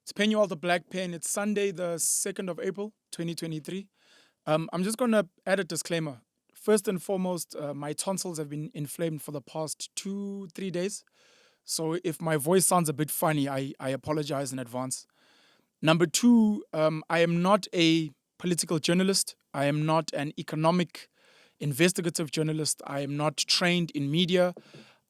It's Penuel the Black Pen. It's Sunday, the 2nd of April, 2023. I'm just going to add a disclaimer. First and foremost, my tonsils have been inflamed for the past 2, 3 days. So if my voice sounds a bit funny, I apologize in advance. Number two, I am not a political journalist. I am not an economic investigative journalist. I am not trained in media.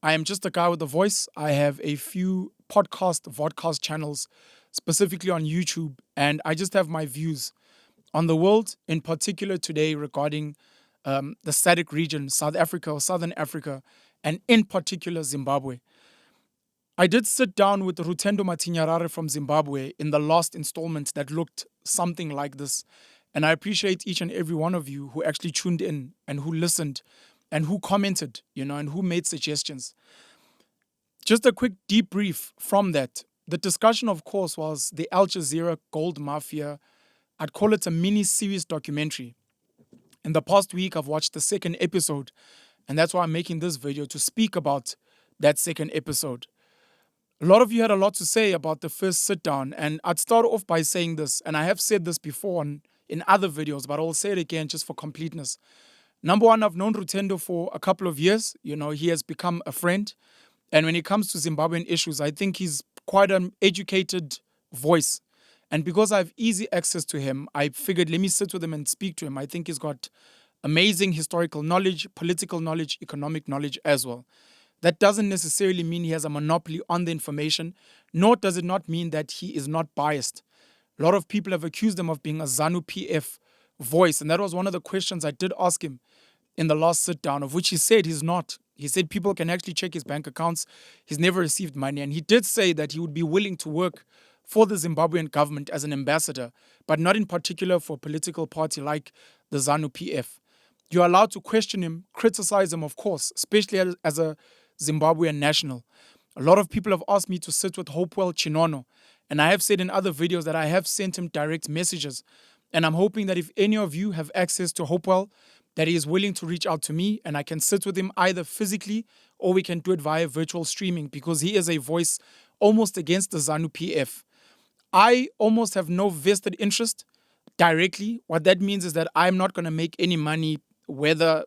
I am just a guy with a voice. I have a few vodcast channels, specifically on YouTube, and I just have my views on the world, in particular today regarding the SADC region, South Africa or Southern Africa, and in particular Zimbabwe. I did sit down with Rutendo Matinyarare from Zimbabwe in the last installment that looked something like this. And I appreciate each and every one of you who actually tuned in and who listened and who commented, and who made suggestions. Just a quick debrief from that. The discussion, of course, was the Al Jazeera Gold Mafia. I'd call it a mini series documentary. In the past week, I've watched the second episode, and that's why I'm making this video to speak about that second episode. A lot of you had a lot to say about the first sit down, and I'd start off by saying this, and I have said this before in other videos, but I'll say it again just for completeness. Number one, I've known Rutendo for a couple of years. He has become a friend. And when it comes to Zimbabwean issues, I think he's quite an educated voice. And because I have easy access to him, I figured let me sit with him and speak to him. I think he's got amazing historical knowledge, political knowledge, economic knowledge as well. That doesn't necessarily mean he has a monopoly on the information, nor does it not mean that he is not biased. A lot of people have accused him of being a ZANU-PF voice, and that was one of the questions I did ask him in the last sit down, of which he said he's not. He said people can actually check his bank accounts. He's never received money. And he did say that he would be willing to work for the Zimbabwean government as an ambassador, but not in particular for a political party like the ZANU-PF. You're allowed to question him, criticize him, of course, especially as a Zimbabwean national. A lot of people have asked me to sit with Hopewell Chinono, and I have said in other videos that I have sent him direct messages. And I'm hoping that if any of you have access to Hopewell, that he is willing to reach out to me and I can sit with him either physically or we can do it via virtual streaming, because he is a voice almost against the ZANU-PF. I almost have no vested interest directly. What that means is that I'm not going to make any money whether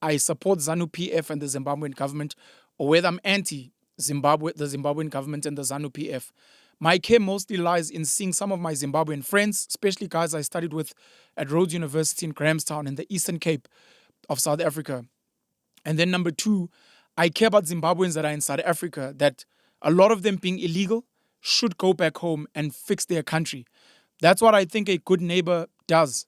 I support ZANU-PF and the Zimbabwean government or whether I'm anti-Zimbabwe, the Zimbabwean government and the ZANU-PF. My care mostly lies in seeing some of my Zimbabwean friends, especially guys I studied with at Rhodes University in Grahamstown in the Eastern Cape of South Africa. And then number two, I care about Zimbabweans that are in South Africa, that a lot of them being illegal should go back home and fix their country. That's what I think a good neighbor does.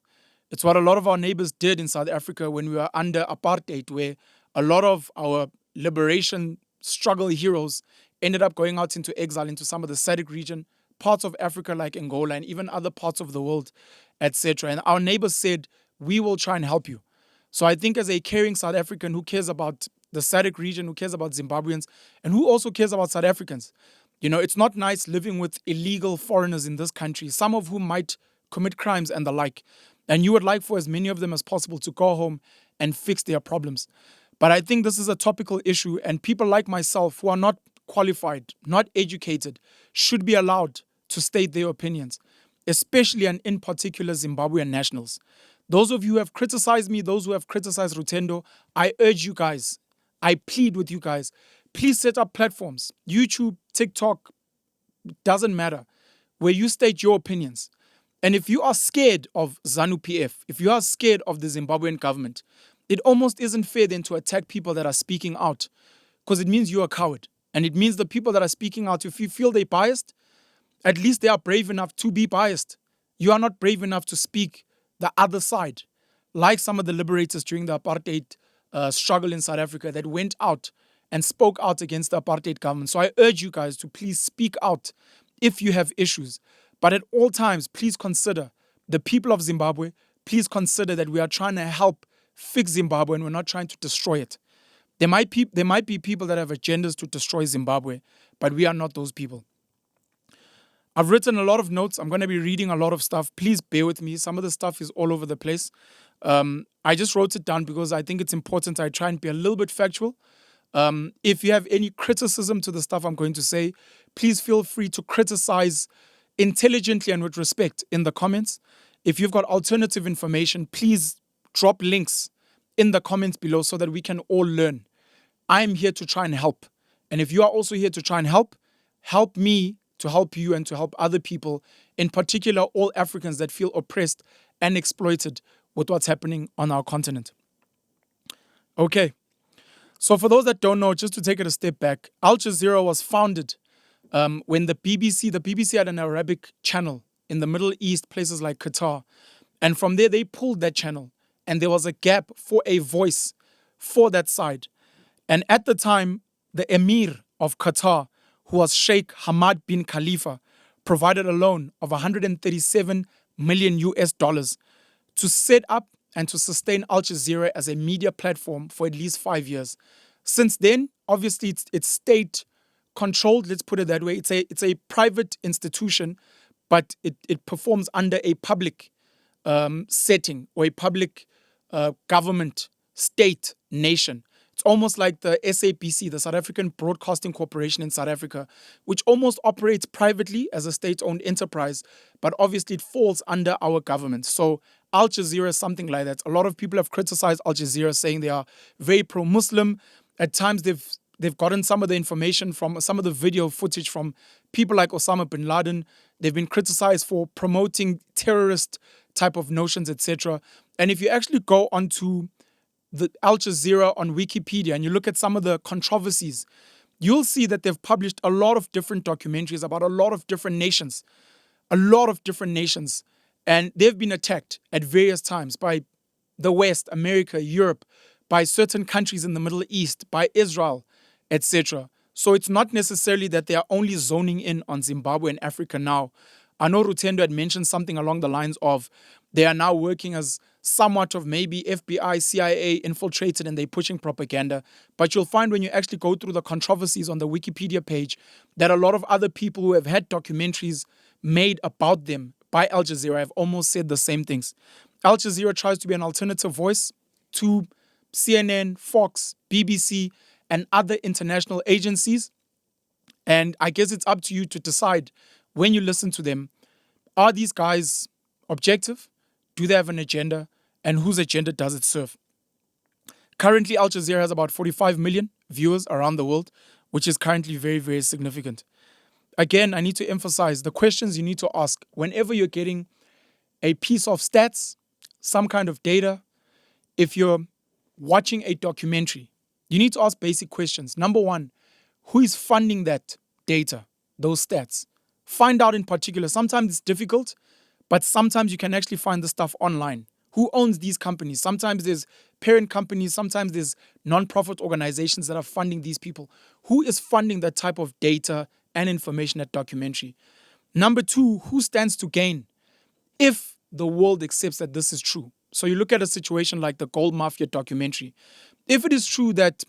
It's what a lot of our neighbors did in South Africa when we were under apartheid, where a lot of our liberation struggle heroes ended up going out into exile into some of the SADC region, parts of Africa like Angola, and even other parts of the world, etc. And our neighbors said, we will try and help you. So I think as a caring South African who cares about the SADC region, who cares about Zimbabweans, and who also cares about South Africans, it's not nice living with illegal foreigners in this country, some of whom might commit crimes and the like. And you would like for as many of them as possible to go home and fix their problems. But I think this is a topical issue, and people like myself who are not qualified, not educated, should be allowed to state their opinions, especially and in particular Zimbabwean nationals. Those of you who have criticized me, those who have criticized Rutendo, I urge you guys, I plead with you guys, please set up platforms, YouTube, TikTok, doesn't matter, where you state your opinions. And if you are scared of ZANU-PF, if you are scared of the Zimbabwean government, it almost isn't fair then to attack people that are speaking out, because it means you're a coward. And it means the people that are speaking out, if you feel they're biased, at least they are brave enough to be biased. You are not brave enough to speak the other side, like some of the liberators during the apartheid struggle in South Africa that went out and spoke out against the apartheid government. So I urge you guys to please speak out if you have issues. But at all times, please consider the people of Zimbabwe. Please consider that we are trying to help fix Zimbabwe and we're not trying to destroy it. There might be people that have agendas to destroy Zimbabwe, but we are not those people. I've written a lot of notes. I'm going to be reading a lot of stuff. Please bear with me. Some of the stuff is all over the place. I just wrote it down because I think it's important I try and be a little bit factual. If you have any criticism to the stuff I'm going to say, please feel free to criticize intelligently and with respect in the comments. If you've got alternative information, please drop links in the comments below so that we can all learn. I'm here to try and help. And if you are also here to try and help me to help you and to help other people, in particular all Africans that feel oppressed and exploited with what's happening on our continent. Okay, so for those that don't know, just to take it a step back, Al Jazeera was founded when the BBC had an Arabic channel in the Middle East, places like Qatar. And from there, they pulled that channel. And there was a gap for a voice for that side. And at the time, the Emir of Qatar, who was Sheikh Hamad bin Khalifa, provided a loan of 137 million US dollars to set up and to sustain Al Jazeera as a media platform for at least 5 years. Since then, obviously, it's state controlled, let's put it that way. It's a private institution, but it performs under a public setting or a public government, state, nation. It's almost like the SABC, the South African Broadcasting Corporation in South Africa, which almost operates privately as a state-owned enterprise, but obviously it falls under our government. So Al Jazeera is something like that. A lot of people have criticized Al Jazeera, saying they are very pro-Muslim. At times they've gotten some of the information from some of the video footage from people like Osama bin Laden. They've been criticized for promoting terrorist type of notions, etc. And if you actually go onto the Al Jazeera on Wikipedia and you look at some of the controversies, you'll see that they've published a lot of different documentaries about a lot of different nations. And they've been attacked at various times by the West, America, Europe, by certain countries in the Middle East, by Israel, etc. So it's not necessarily that they are only zoning in on Zimbabwe and Africa now. I know Rutendo had mentioned something along the lines of they are now working as somewhat of maybe FBI, CIA infiltrated, and they're pushing propaganda. But you'll find when you actually go through the controversies on the Wikipedia page that a lot of other people who have had documentaries made about them by Al Jazeera have almost said the same things. Al Jazeera tries to be an alternative voice to CNN, Fox, BBC, and other international agencies. And I guess it's up to you to decide when you listen to them, are these guys objective? Do they have an agenda? And whose agenda does it serve? Currently, Al Jazeera has about 45 million viewers around the world, which is currently very, very significant. Again, I need to emphasize the questions you need to ask whenever you're getting a piece of stats, some kind of data. If you're watching a documentary, you need to ask basic questions. Number one, who is funding that data, those stats? Find out in particular. Sometimes it's difficult, but sometimes you can actually find the stuff online. Who owns these companies? Sometimes there's parent companies, sometimes there's non-profit organizations that are funding these people. Who is funding that type of data and information at documentary? Number two, who stands to gain if the world accepts that this is true? So you look at a situation like the Gold Mafia documentary. If it is true that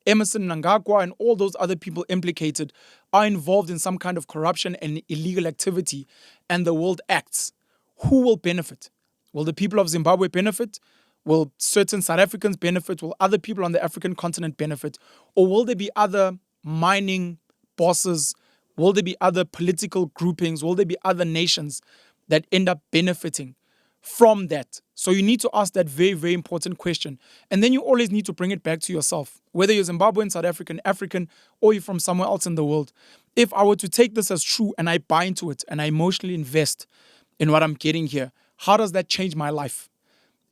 Emerson Mnangagwa and all those other people implicated are involved in some kind of corruption and illegal activity, and the world acts, who will benefit? Will the people of Zimbabwe benefit? Will certain South Africans benefit? Will other people on the African continent benefit? Or will there be other mining bosses? Will there be other political groupings? Will there be other nations that end up benefiting from that? So you need to ask that very, very important question. And then you always need to bring it back to yourself, whether you're Zimbabwean, South African, or you're from somewhere else in the world. If I were to take this as true and I buy into it and I emotionally invest in what I'm getting here, how does that change my life?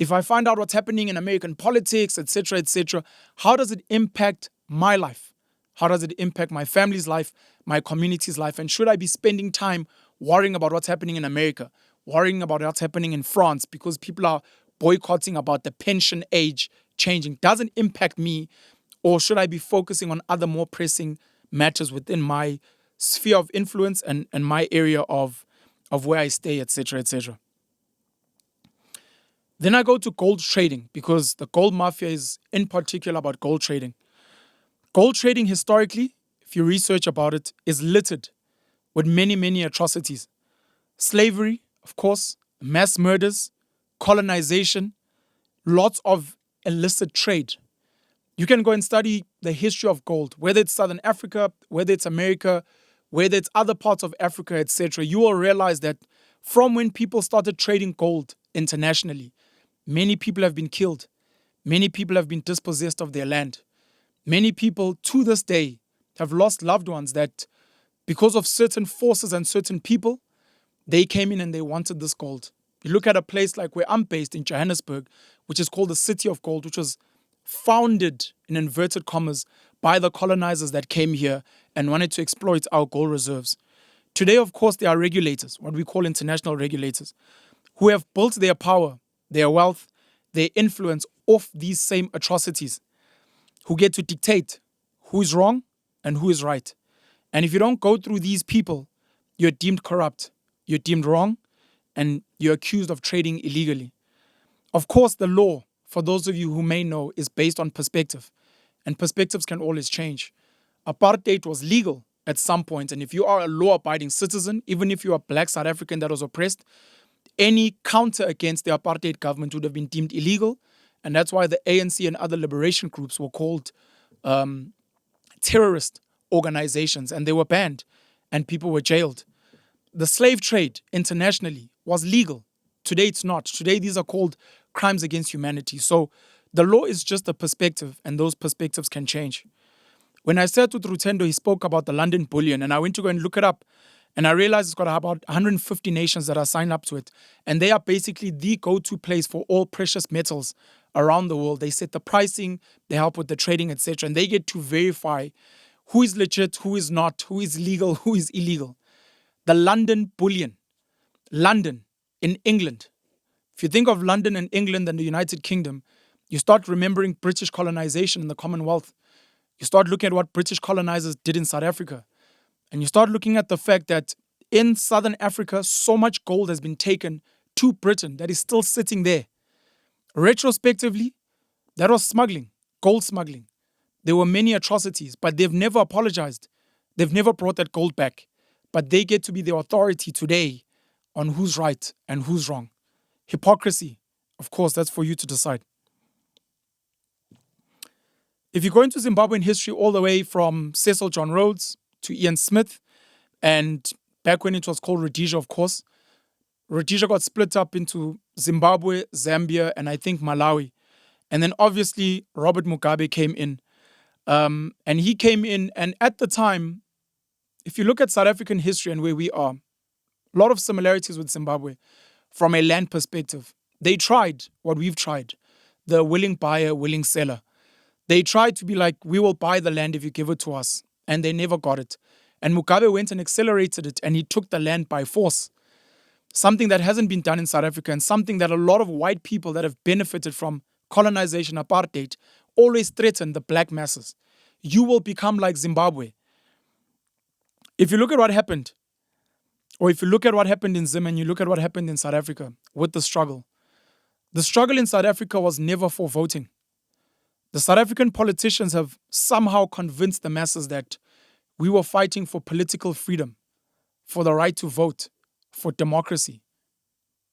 If I find out what's happening in American politics, etc., how does it impact my life? How does it impact my family's life, my community's life? And should I be spending time worrying about what's happening in America, worrying about what's happening in France because people are boycotting about the pension age changing? Doesn't impact me. Or should I be focusing on other more pressing matters within my sphere of influence and my area of where I stay, etc. Then I go to gold trading, because the gold mafia is in particular about gold trading. Gold trading historically, if you research about it, is littered with many, many atrocities. Slavery, of course, mass murders, colonization, lots of illicit trade. You can go and study the history of gold, whether it's Southern Africa, whether it's America, whether it's other parts of Africa, etc., you will realize that from when people started trading gold internationally, many people have been killed. Many people have been dispossessed of their land. Many people to this day have lost loved ones that, because of certain forces and certain people, they came in and they wanted this gold. You look at a place like where I'm based in Johannesburg, which is called the City of Gold, which was founded, in inverted commas, by the colonizers that came here and wanted to exploit our gold reserves. Today, of course, there are regulators, what we call international regulators, who have built their power, their wealth, their influence off these same atrocities, who get to dictate who is wrong and who is right. And if you don't go through these people, you're deemed corrupt, you're deemed wrong, and you're accused of trading illegally. Of course, the law, for those of you who may know, is based on perspective, and perspectives can always change. Apartheid was legal at some point, and if you are a law-abiding citizen, even if you are a black South African that was oppressed, any counter against the apartheid government would have been deemed illegal, and that's why the ANC and other liberation groups were called terrorist organizations, and they were banned, and people were jailed. The slave trade internationally was legal. Today it's not. Today these are called crimes against humanity. So the law is just a perspective, and those perspectives can change. When I sat with Rutendo, he spoke about the London Bullion, and I went to go and look it up, and I realized it's got about 150 nations that are signed up to it, and they are basically the go-to place for all precious metals around the world. They set the pricing, they help with the trading, etc., and they get to verify who is legit, who is not, who is legal, who is illegal. The London Bullion, London in England. If you think of London and England and the United Kingdom, you start remembering British colonization in the Commonwealth. You start looking at what British colonizers did in South Africa. And you start looking at the fact that in Southern Africa, so much gold has been taken to Britain that is still sitting there. Retrospectively, that was smuggling, gold smuggling. There were many atrocities, but they've never apologized. They've never brought that gold back. But they get to be the authority today on who's right and who's wrong. Hypocrisy, of course, that's for you to decide. If you go into Zimbabwean history all the way from Cecil John Rhodes to Ian Smith, and back when it was called Rhodesia, of course, Rhodesia got split up into Zimbabwe, Zambia, and I think Malawi. And then obviously Robert Mugabe came in. And he came in, and at the time, if you look at South African history and where we are, a lot of similarities with Zimbabwe from a land perspective. They tried what we've tried, the willing buyer, willing seller. They tried to be like, we will buy the land if you give it to us. And they never got it. And Mugabe went and accelerated it, and he took the land by force. Something that hasn't been done in South Africa, and something that a lot of white people that have benefited from colonization, apartheid, always threaten the black masses. You will become like Zimbabwe. If you look at what happened, or if you look at what happened in Zim and you look at what happened in South Africa with the struggle in South Africa was never for voting. The South African politicians have somehow convinced the masses that we were fighting for political freedom, for the right to vote, for democracy.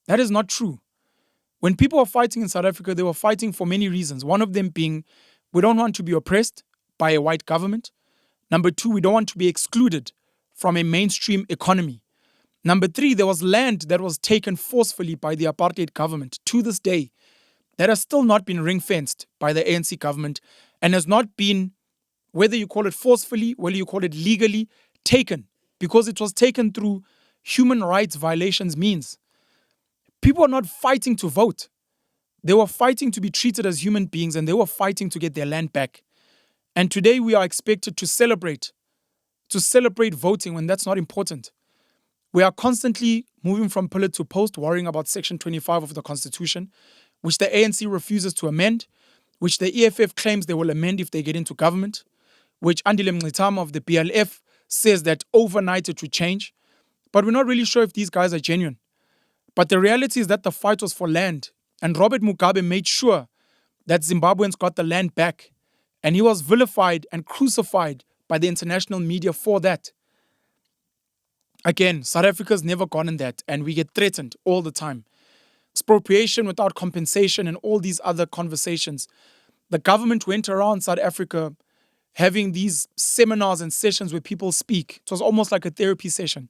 That is not true. When people were fighting in South Africa, they were fighting for many reasons. One of them being, we don't want to be oppressed by a white government. Number two, we don't want to be excluded from a mainstream economy. Number three, there was land that was taken forcefully by the apartheid government to this day that has still not been ring-fenced by the ANC government and has not been, whether you call it forcefully, whether you call it legally, taken, because it was taken through human rights violations means. People are not fighting to vote. They were fighting to be treated as human beings, and they were fighting to get their land back. And today we are expected to celebrate voting when that's not important. We are constantly moving from pillar to post, worrying about Section 25 of the Constitution, which the ANC refuses to amend, which the EFF claims they will amend if they get into government, which Andile Mngxitama of the BLF says that overnight it will change. But we're not really sure if these guys are genuine. But the reality is that the fight was for land, and Robert Mugabe made sure that Zimbabweans got the land back, and he was vilified and crucified by the international media for that. Again, South Africa's never gone in that, and we get threatened all the time. Expropriation without compensation and all these other conversations. The government went around South Africa having these seminars and sessions where people speak. It was almost like a therapy session,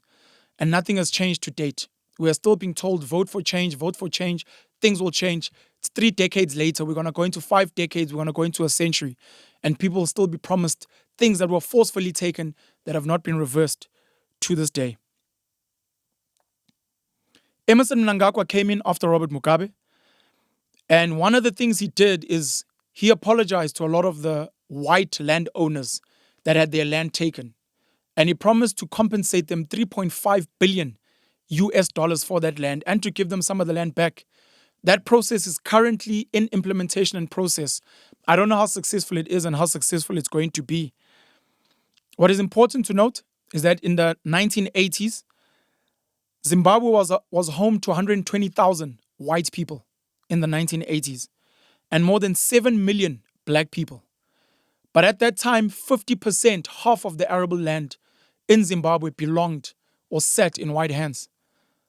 and nothing has changed to date. We are still being told, vote for change, things will change. It's 3 decades later, we're going to go into 5 decades, we're going to go into a century, and people will still be promised things that were forcefully taken that have not been reversed to this day. Emerson Mnangagwa came in after Robert Mugabe, and one of the things he did is he apologized to a lot of the white landowners that had their land taken. And he promised to compensate them 3.5 billion US dollars for that land and to give them some of the land back. That process is currently in implementation and process. I don't know how successful it is and how successful it's going to be. What is important to note is that in the 1980s, Zimbabwe was home to 120,000 white people in the 1980s and more than 7 million black people. But at that time, 50%, half of the arable land in Zimbabwe belonged or sat in white hands.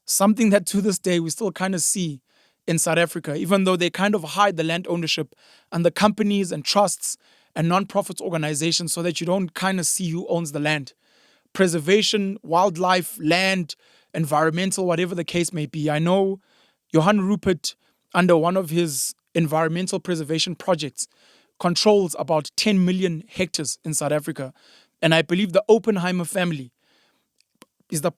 Something that to this day we still kind of see in South Africa, even though they kind of hide the land ownership and the companies and trusts and non-profit organizations so that you don't kind of see who owns the land. Preservation, wildlife, land, environmental, whatever the case may be. I know Johan Rupert, under one of his environmental preservation projects, controls about 10 million hectares in South Africa. And I believe the Oppenheimer family is the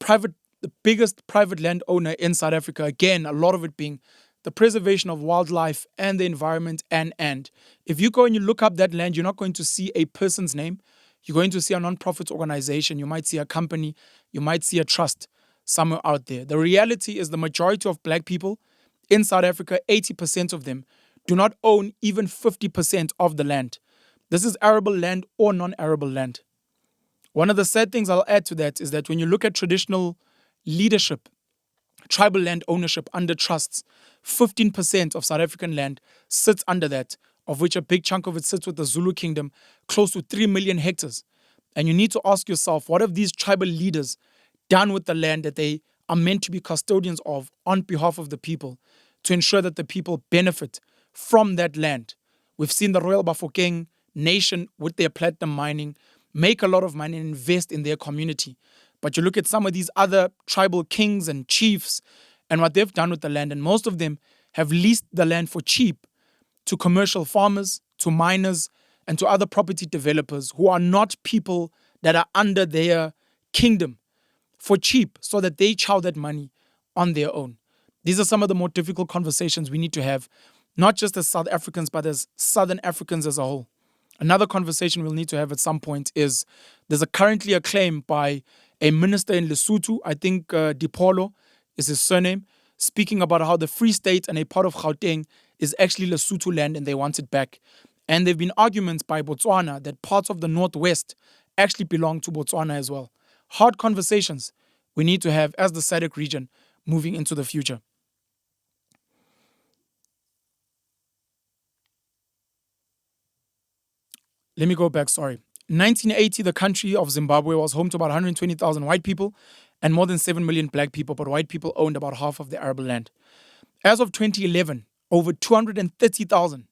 biggest private landowner in South Africa. Again, a lot of it being the preservation of wildlife and the environment and. If you go and you look up that land, you're not going to see a person's name. You're going to see a non-profit organization. You might see a company. You might see a trust somewhere out there. The reality is the majority of black people in South Africa, 80% of them, do not own even 50% of the land. This is arable land or non-arable land. One of the sad things I'll add to that is that when you look at traditional leadership, tribal land ownership under trusts, 15% of South African land sits under that, of which a big chunk of it sits with the Zulu Kingdom, close to 3 million hectares. And you need to ask yourself, what have these tribal leaders done with the land that they are meant to be custodians of on behalf of the people to ensure that the people benefit from that land? We've seen the Royal Bafokeng nation with their platinum mining make a lot of money and invest in their community. But you look at some of these other tribal kings and chiefs and what they've done with the land, and most of them have leased the land for cheap to commercial farmers, to miners, and to other property developers who are not people that are under their kingdom for cheap so that they chow that money on their own. These are some of the more difficult conversations we need to have, not just as South Africans, but as Southern Africans as a whole. Another conversation we'll need to have at some point is there's currently a claim by a minister in Lesotho, I think Dipolo is his surname, speaking about how the Free State and a part of Gauteng is actually Lesotho land and they want it back. And there have been arguments by Botswana that parts of the Northwest actually belong to Botswana as well. Hard conversations we need to have as the SADC region moving into the future. Let me go back, sorry. In 1980, the country of Zimbabwe was home to about 120,000 white people and more than 7 million black people, but white people owned about half of the arable land. As of 2011, over 230,000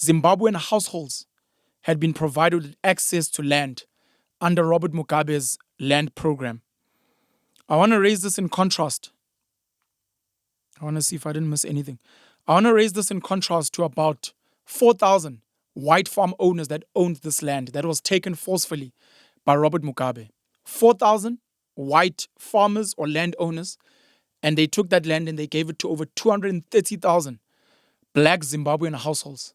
Zimbabwean households had been provided with access to land under Robert Mugabe's land program. I want to raise this in contrast. I want to see if I didn't miss anything. I want to raise this in contrast to about 4,000 white farm owners that owned this land that was taken forcefully by Robert Mugabe. 4,000 white farmers or landowners, and they took that land and they gave it to over 230,000 black Zimbabwean households.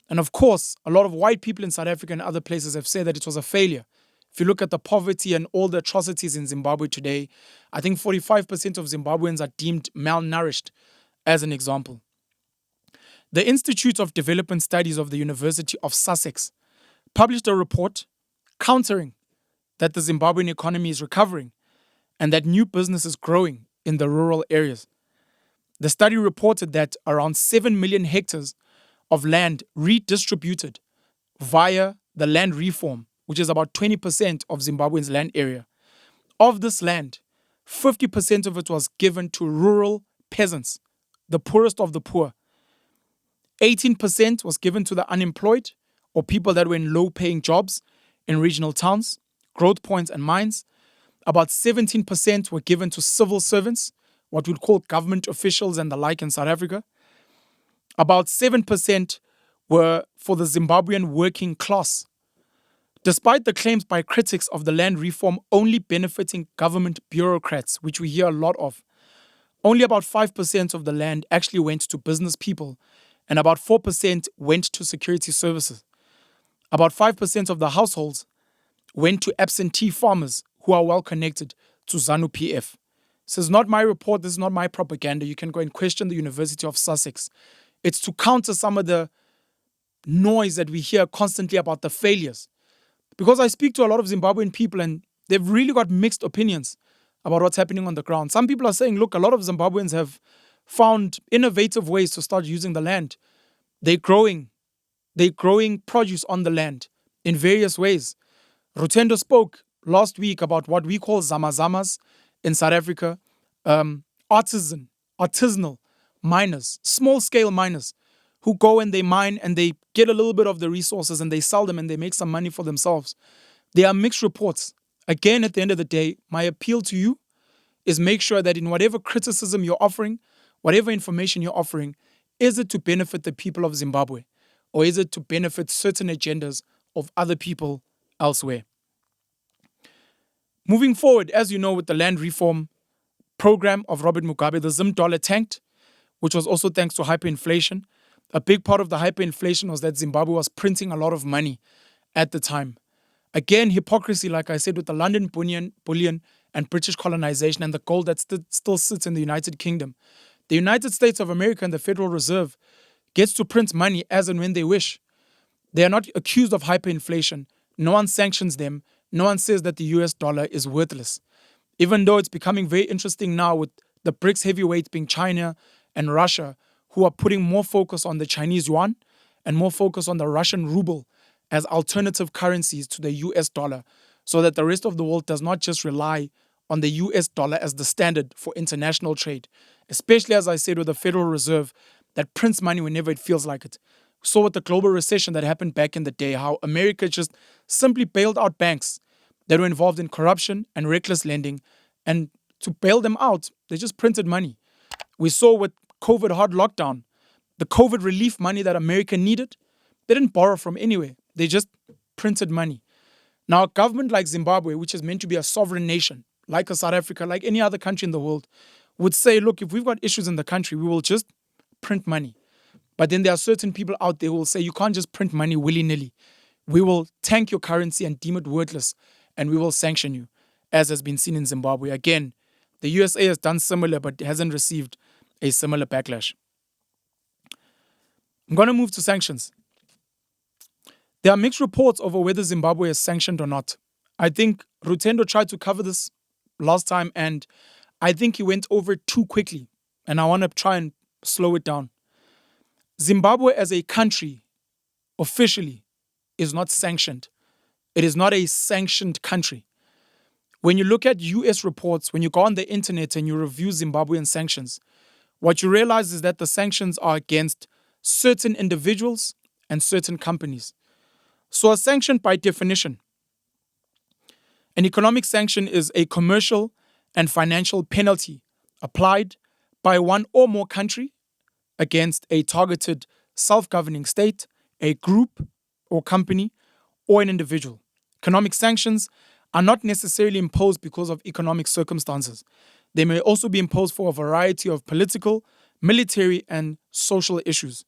And of course, a lot of white people in South Africa and other places have said that it was a failure. If you look at the poverty and all the atrocities in Zimbabwe today, I think 45% of Zimbabweans are deemed malnourished, as an example. The Institute of Development Studies of the University of Sussex published a report countering that the Zimbabwean economy is recovering and that new business is growing in the rural areas. The study reported that around 7 million hectares of land redistributed via the land reform, which is about 20% of Zimbabwe's land area. Of this land, 50% of it was given to rural peasants, the poorest of the poor. 18% was given to the unemployed or people that were in low paying jobs in regional towns, growth points, and mines. About 17% were given to civil servants, what we'd call government officials and the like in South Africa. About 7% were for the Zimbabwean working class. Despite the claims by critics of the land reform only benefiting government bureaucrats, which we hear a lot of, only about 5% of the land actually went to business people, and about 4% went to security services. About 5% of the households went to absentee farmers who are well connected to ZANU PF. This is not my report, this is not my propaganda. You can go and question the University of Sussex. It's to counter some of the noise that we hear constantly about the failures. Because I speak to a lot of Zimbabwean people and they've really got mixed opinions about what's happening on the ground. Some people are saying, look, a lot of Zimbabweans have found innovative ways to start using the land. They're growing produce on the land in various ways. Rutendo spoke last week about what we call zamazamas in South Africa, artisanal miners, small-scale miners who go and they mine and they get a little bit of the resources and they sell them and they make some money for themselves. There are mixed reports. Again, at the end of the day, my appeal to you is make sure that in whatever criticism you're offering, whatever information you're offering, is it to benefit the people of Zimbabwe or is it to benefit certain agendas of other people elsewhere? Moving forward, as you know, with the land reform program of Robert Mugabe, the Zim dollar tanked, which was also thanks to hyperinflation. A big part of the hyperinflation was that Zimbabwe was printing a lot of money at the time. Again, hypocrisy, like I said, with the London bullion and British colonization and the gold that still sits in the United Kingdom. The United States of America and the Federal Reserve gets to print money as and when they wish. They are not accused of hyperinflation. No one sanctions them. No one says that the US dollar is worthless. Even though it's becoming very interesting now with the BRICS heavyweights being China and Russia, who are putting more focus on the Chinese yuan and more focus on the Russian ruble as alternative currencies to the US dollar, so that the rest of the world does not just rely on the US dollar as the standard for international trade, especially, as I said, with the Federal Reserve that prints money whenever it feels like it. We saw with the global recession that happened back in the day, how America just simply bailed out banks that were involved in corruption and reckless lending, and to bail them out, they just printed money. We saw with COVID hard lockdown, the COVID relief money that America needed, they didn't borrow from anywhere. They just printed money. Now, a government like Zimbabwe, which is meant to be a sovereign nation, like a South Africa, like any other country in the world, would say, look, if we've got issues in the country, we will just print money. But then there are certain people out there who will say, you can't just print money willy-nilly. We will tank your currency and deem it worthless, and we will sanction you, as has been seen in Zimbabwe. Again, the USA has done similar, but hasn't received a similar backlash. I'm going to move to sanctions. There are mixed reports over whether Zimbabwe is sanctioned or not. I think Rutendo tried to cover this last time, and I think he went over it too quickly, and I want to try and slow it down. Zimbabwe as a country, officially, is not sanctioned. It is not a sanctioned country. When you look at US reports, when you go on the internet and you review Zimbabwean sanctions, what you realize is that the sanctions are against certain individuals and certain companies. So a sanction, by definition, an economic sanction is a commercial and financial penalty applied by one or more country against a targeted self-governing state, a group or company, or an individual. Economic sanctions are not necessarily imposed because of economic circumstances. They may also be imposed for a variety of political, military, and social issues.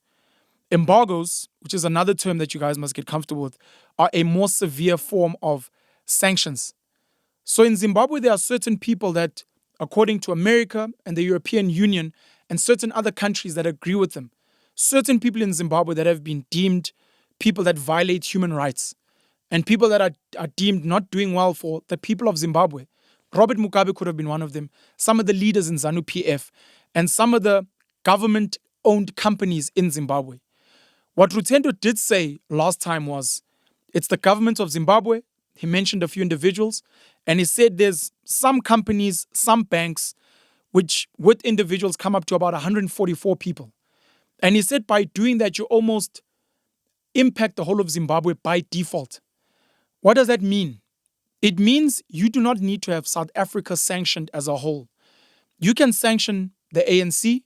Embargoes, which is another term that you guys must get comfortable with, are a more severe form of sanctions. So in Zimbabwe, there are certain people that, according to America and the European Union and certain other countries that agree with them, certain people in Zimbabwe that have been deemed people that violate human rights and people that are deemed not doing well for the people of Zimbabwe. Robert Mugabe could have been one of them, some of the leaders in ZANU PF, and some of the government-owned companies in Zimbabwe. What Rutendo did say last time was, it's the government of Zimbabwe. He mentioned a few individuals, and he said there's some companies, some banks, which with individuals come up to about 144 people. And he said by doing that, you're almost impact the whole of Zimbabwe by default. What does that mean? It means you do not need to have South Africa sanctioned as a whole. You can sanction the ANC,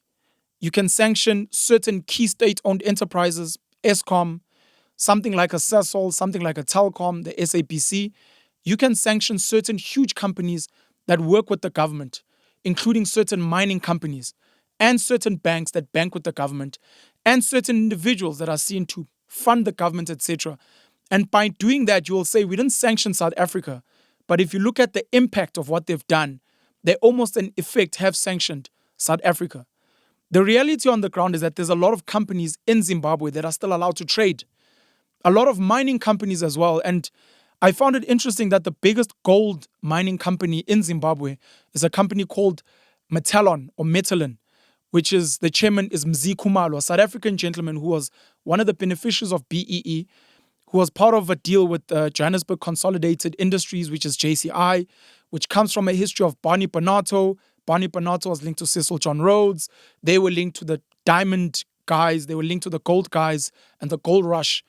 you can sanction certain key state-owned enterprises, Eskom, something like a Sasol, something like a Telkom, the SAPC. You can sanction certain huge companies that work with the government, including certain mining companies and certain banks that bank with the government and certain individuals that are seen to fund the government, etc. And by doing that, you will say, we didn't sanction South Africa. But if you look at the impact of what they've done, they almost in effect have sanctioned South Africa. The reality on the ground is that there's a lot of companies in Zimbabwe that are still allowed to trade. A lot of mining companies as well. And I found it interesting that the biggest gold mining company in Zimbabwe is a company called Metalon, which is the chairman is Mzi Khumalo, a South African gentleman who was one of the beneficiaries of BEE, who was part of a deal with Johannesburg Consolidated Industries, which is JCI, which comes from a history of Barney Bonato. Barney Bonato was linked to Cecil John Rhodes. They were linked to the diamond guys. They were linked to the gold guys and the gold rush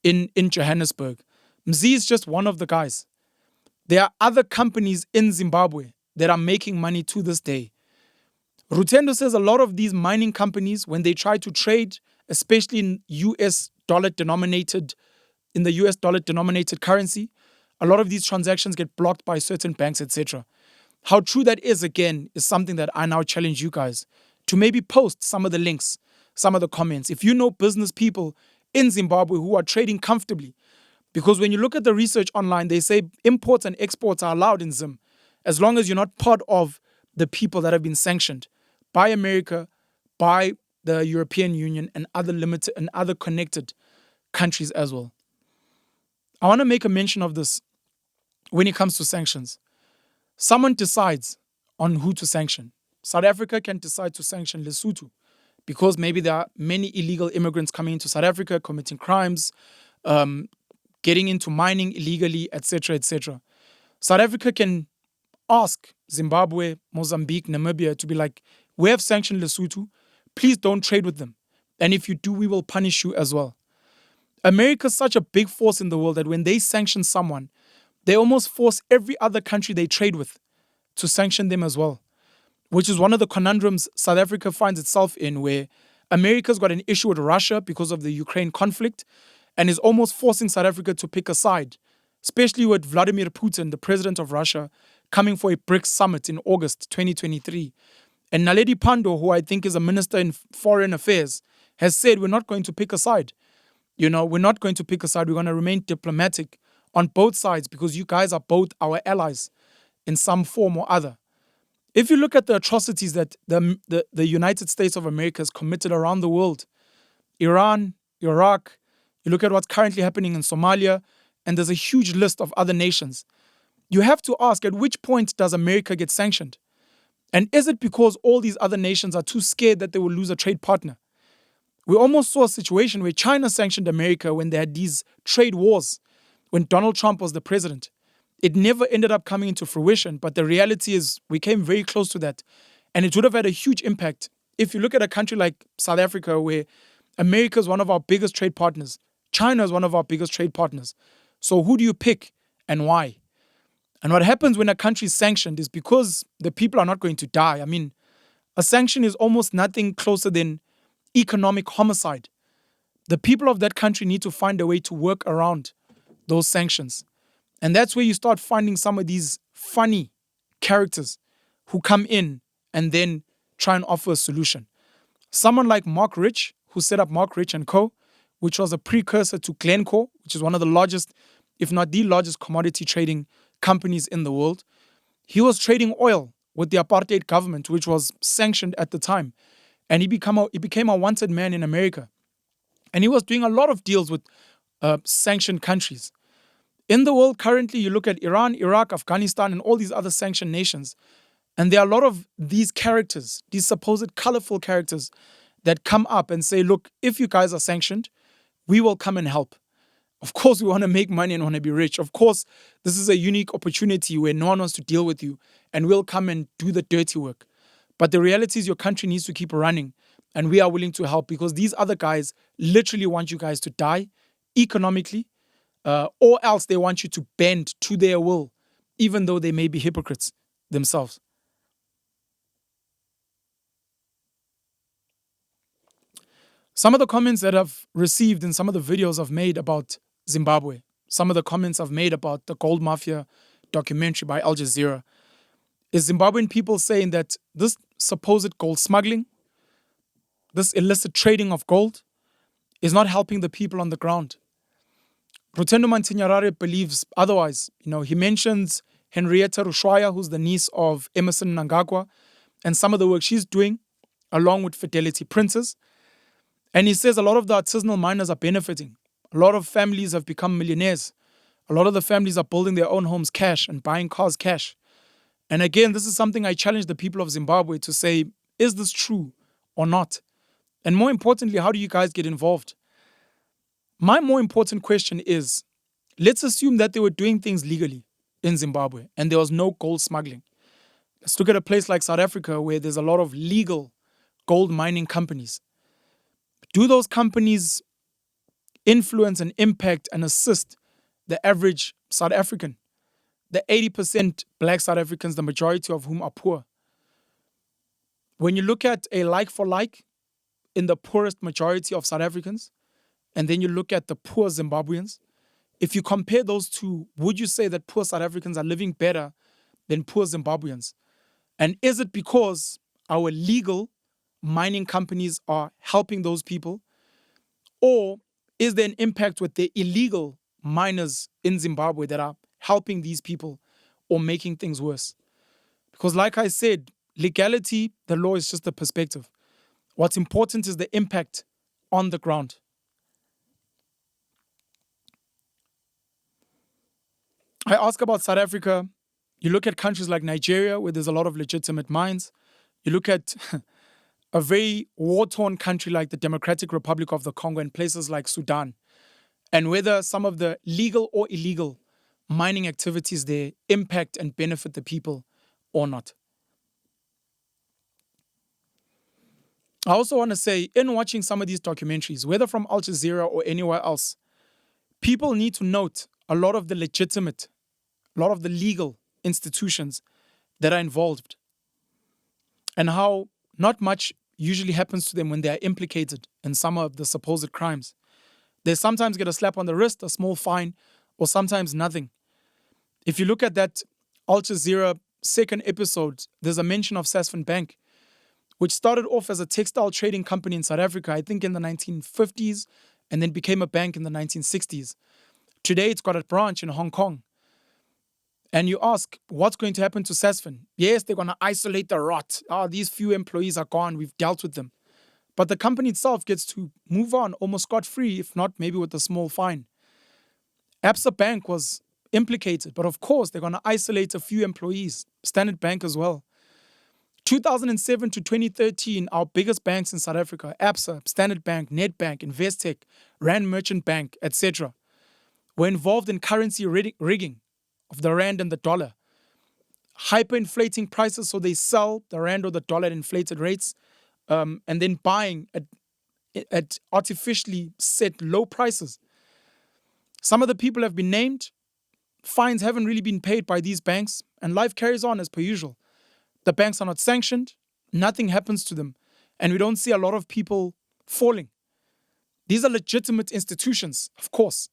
in Johannesburg. Mzi is just one of the guys. There are other companies in Zimbabwe that are making money to this day. Rutendo says a lot of these mining companies, when they try to trade, especially in the US dollar denominated currency, a lot of these transactions get blocked by certain banks, etc. How true that is, again, is something that I now challenge you guys to maybe post some of the links, some of the comments. If you know business people in Zimbabwe who are trading comfortably, because when you look at the research online, they say imports and exports are allowed in Zim, as long as you're not part of the people that have been sanctioned by America, by the European Union, and other limited and other connected countries as well. I want to make a mention of this when it comes to sanctions. Someone decides on who to sanction. South Africa can decide to sanction Lesotho because maybe there are many illegal immigrants coming into South Africa, committing crimes, getting into mining illegally, etc., etc. South Africa can ask Zimbabwe, Mozambique, Namibia to be like, we have sanctioned Lesotho, please don't trade with them. And if you do, we will punish you as well. America's such a big force in the world that when they sanction someone, they almost force every other country they trade with to sanction them as well, which is one of the conundrums South Africa finds itself in, where America's got an issue with Russia because of the Ukraine conflict and is almost forcing South Africa to pick a side, especially with Vladimir Putin, the president of Russia, coming for a BRICS summit in August 2023. And Naledi Pandor, who I think is a minister in foreign affairs, has said we're not going to pick a side. We're not going to pick a side. We're going to remain diplomatic on both sides because you guys are both our allies in some form or other. If you look at the atrocities that the United States of America has committed around the world, Iran, Iraq, you look at what's currently happening in Somalia, and there's a huge list of other nations. You have to ask, at which point does America get sanctioned? And is it because all these other nations are too scared that they will lose a trade partner? We almost saw a situation where China sanctioned America when they had these trade wars, when Donald Trump was the president. It never ended up coming into fruition, but the reality is we came very close to that. And it would have had a huge impact if you look at a country like South Africa, where America is one of our biggest trade partners. China is one of our biggest trade partners. So who do you pick and why? And what happens when a country is sanctioned is because the people are not going to die. I mean, a sanction is almost nothing closer than economic homicide. The people of that country need to find a way to work around those sanctions. And that's where you start finding some of these funny characters who come in and then try and offer a solution. Someone like Mark Rich, who set up Mark Rich & Co., which was a precursor to Glencore, which is one of the largest, if not the largest commodity trading companies in the world. He was trading oil with the apartheid government, which was sanctioned at the time. And he became a wanted man in America. And he was doing a lot of deals with sanctioned countries. In the world currently, you look at Iran, Iraq, Afghanistan, and all these other sanctioned nations. And there are a lot of these characters, these supposed colorful characters that come up and say, look, if you guys are sanctioned, we will come and help. Of course, we want to make money and want to be rich. Of course, this is a unique opportunity where no one wants to deal with you, and we'll come and do the dirty work. But the reality is your country needs to keep running, and we are willing to help because these other guys literally want you guys to die economically, or else they want you to bend to their will, even though they may be hypocrites themselves. Some of the comments that I've received in some of the videos I've made about Zimbabwe, some of the comments I've made about the Gold Mafia documentary by Al Jazeera, is Zimbabwean people saying that this supposed gold smuggling, this illicit trading of gold, is not helping the people on the ground. Rutendo Mantinyarare believes otherwise. He mentions Henrietta Rushwaya, who's the niece of Emerson Mnangagwa, and some of the work she's doing, along with Fidelity Printers. And he says a lot of the artisanal miners are benefiting. A lot of families have become millionaires. A lot of the families are building their own homes cash and buying cars cash. And again, this is something I challenge the people of Zimbabwe to say, is this true or not? And more importantly, how do you guys get involved? My more important question is, let's assume that they were doing things legally in Zimbabwe and there was no gold smuggling. Let's look at a place like South Africa where there's a lot of legal gold mining companies. Do those companies influence and impact and assist the average South African? The 80% black South Africans, the majority of whom are poor. When you look at a like for like in the poorest majority of South Africans, and then you look at the poor Zimbabweans, if you compare those two, would you say that poor South Africans are living better than poor Zimbabweans? And is it because our legal mining companies are helping those people? Or is there an impact with the illegal miners in Zimbabwe that are helping these people or making things worse? Because like I said, legality, the law is just a perspective. What's important is the impact on the ground. I ask about South Africa. You look at countries like Nigeria, where there's a lot of legitimate mines. You look at a very war-torn country like the Democratic Republic of the Congo and places like Sudan, and whether some of the legal or illegal mining activities there impact and benefit the people or not. I also want to say, in watching some of these documentaries, whether from Al Jazeera or anywhere else, people need to note a lot of the legitimate, a lot of the legal institutions that are involved, and how not much usually happens to them when they are implicated in some of the supposed crimes. They sometimes get a slap on the wrist, a small fine, or sometimes nothing. If you look at that Al Jazeera second episode, there's a mention of Sasfin Bank, which started off as a textile trading company in South Africa, I think in the 1950s, and then became a bank in the 1960s. Today, it's got a branch in Hong Kong. And you ask, what's going to happen to Sasfin? Yes, they're going to isolate the rot. These few employees are gone. We've dealt with them. But the company itself gets to move on almost scot-free, if not maybe with a small fine. Absa Bank was implicated, but of course, they're going to isolate a few employees. Standard Bank as well. 2007 to 2013, our biggest banks in South Africa, Absa, Standard Bank, Nedbank, Investec, Rand Merchant Bank, etc., were involved in currency rigging of the rand and the dollar, hyperinflating prices, so they sell the rand or the dollar at inflated rates, and then buying at artificially set low prices. Some of the people have been named. Fines haven't really been paid by these banks, and life carries on as per usual. The banks are not sanctioned, nothing happens to them, and we don't see a lot of people falling. These are legitimate institutions, of course,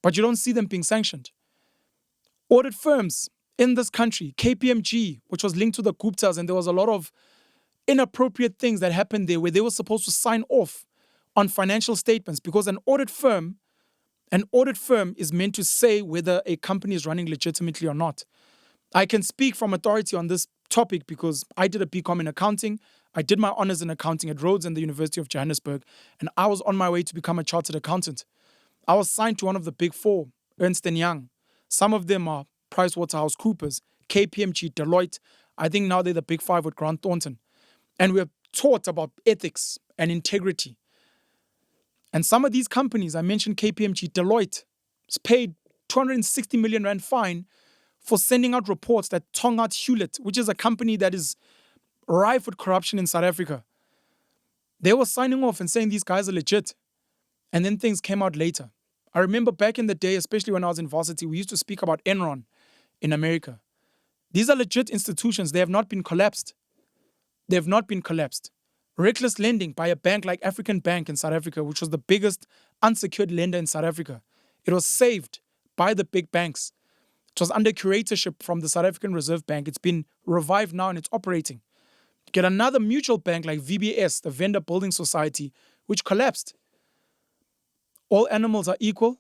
but you don't see them being sanctioned. Audit firms in this country, KPMG, which was linked to the Guptas, and there was a lot of inappropriate things that happened there where they were supposed to sign off on financial statements, because an audit firm is meant to say whether a company is running legitimately or not. I can speak from authority on this topic because I did a BCom in accounting. I did my honors in accounting at Rhodes and the University of Johannesburg, and I was on my way to become a chartered accountant. I was signed to one of the big four, Ernst & Young. Some of them are PricewaterhouseCoopers, KPMG, Deloitte. I think now they're the big five with Grant Thornton. And we're taught about ethics and integrity. And some of these companies, I mentioned KPMG, Deloitte, is paid 260 million rand fine for sending out reports that Tongaat Hewlett, which is a company that is rife with corruption in South Africa, they were signing off and saying these guys are legit. And then things came out later. I remember back in the day, especially when I was in varsity, we used to speak about Enron in America. These are legit institutions. They have not been collapsed. They have not been collapsed. Reckless lending by a bank like African Bank in South Africa, which was the biggest unsecured lender in South Africa. It was saved by the big banks. It was under curatorship from the South African Reserve Bank. It's been revived now and it's operating. Get another mutual bank like VBS, the Vendor Building Society, which collapsed. All animals are equal.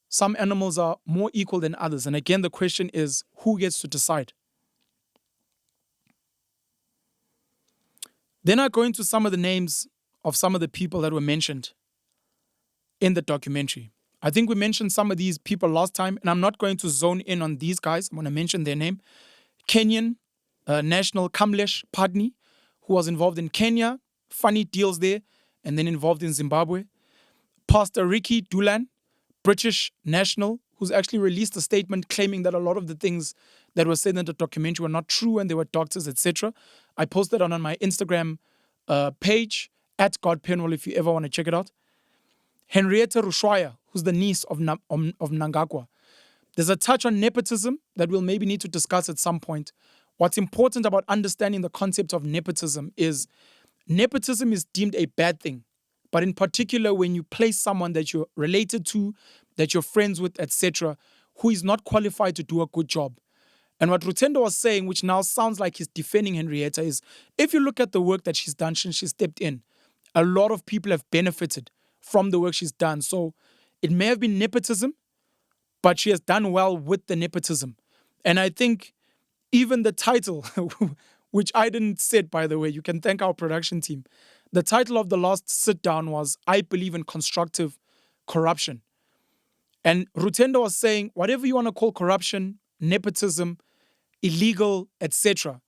Some animals are more equal than others. And again, the question is, who gets to decide? Then I go into some of the names of some of the people that were mentioned in the documentary. I think we mentioned some of these people last time, and I'm not going to zone in on these guys. I'm going to mention their name. Kenyan national Kamlesh Padney, who was involved in Kenya, funny deals there, and then involved in Zimbabwe. Pastor Ricky Dulan, British national, who's actually released a statement claiming that a lot of the things that were said in the documentary were not true and they were doctors, etc. I posted on my Instagram page, @GodPenwell, if you ever want to check it out. Henrietta Rushwaya, who's the niece of Mnangagwa. There's a touch on nepotism that we'll maybe need to discuss at some point. What's important about understanding the concept of nepotism is deemed a bad thing. But in particular, when you place someone that you're related to, that you're friends with, etc., who is not qualified to do a good job. And what Rutendo was saying, which now sounds like he's defending Henrietta, is if you look at the work that she's done since she stepped in, a lot of people have benefited from the work she's done. So it may have been nepotism, but she has done well with the nepotism. And I think even the title, which I didn't set, by the way, you can thank our production team. The title of the last sit down was, I Believe in Constructive Corruption. And Rutendo was saying, whatever you want to call corruption, nepotism, illegal, etc.,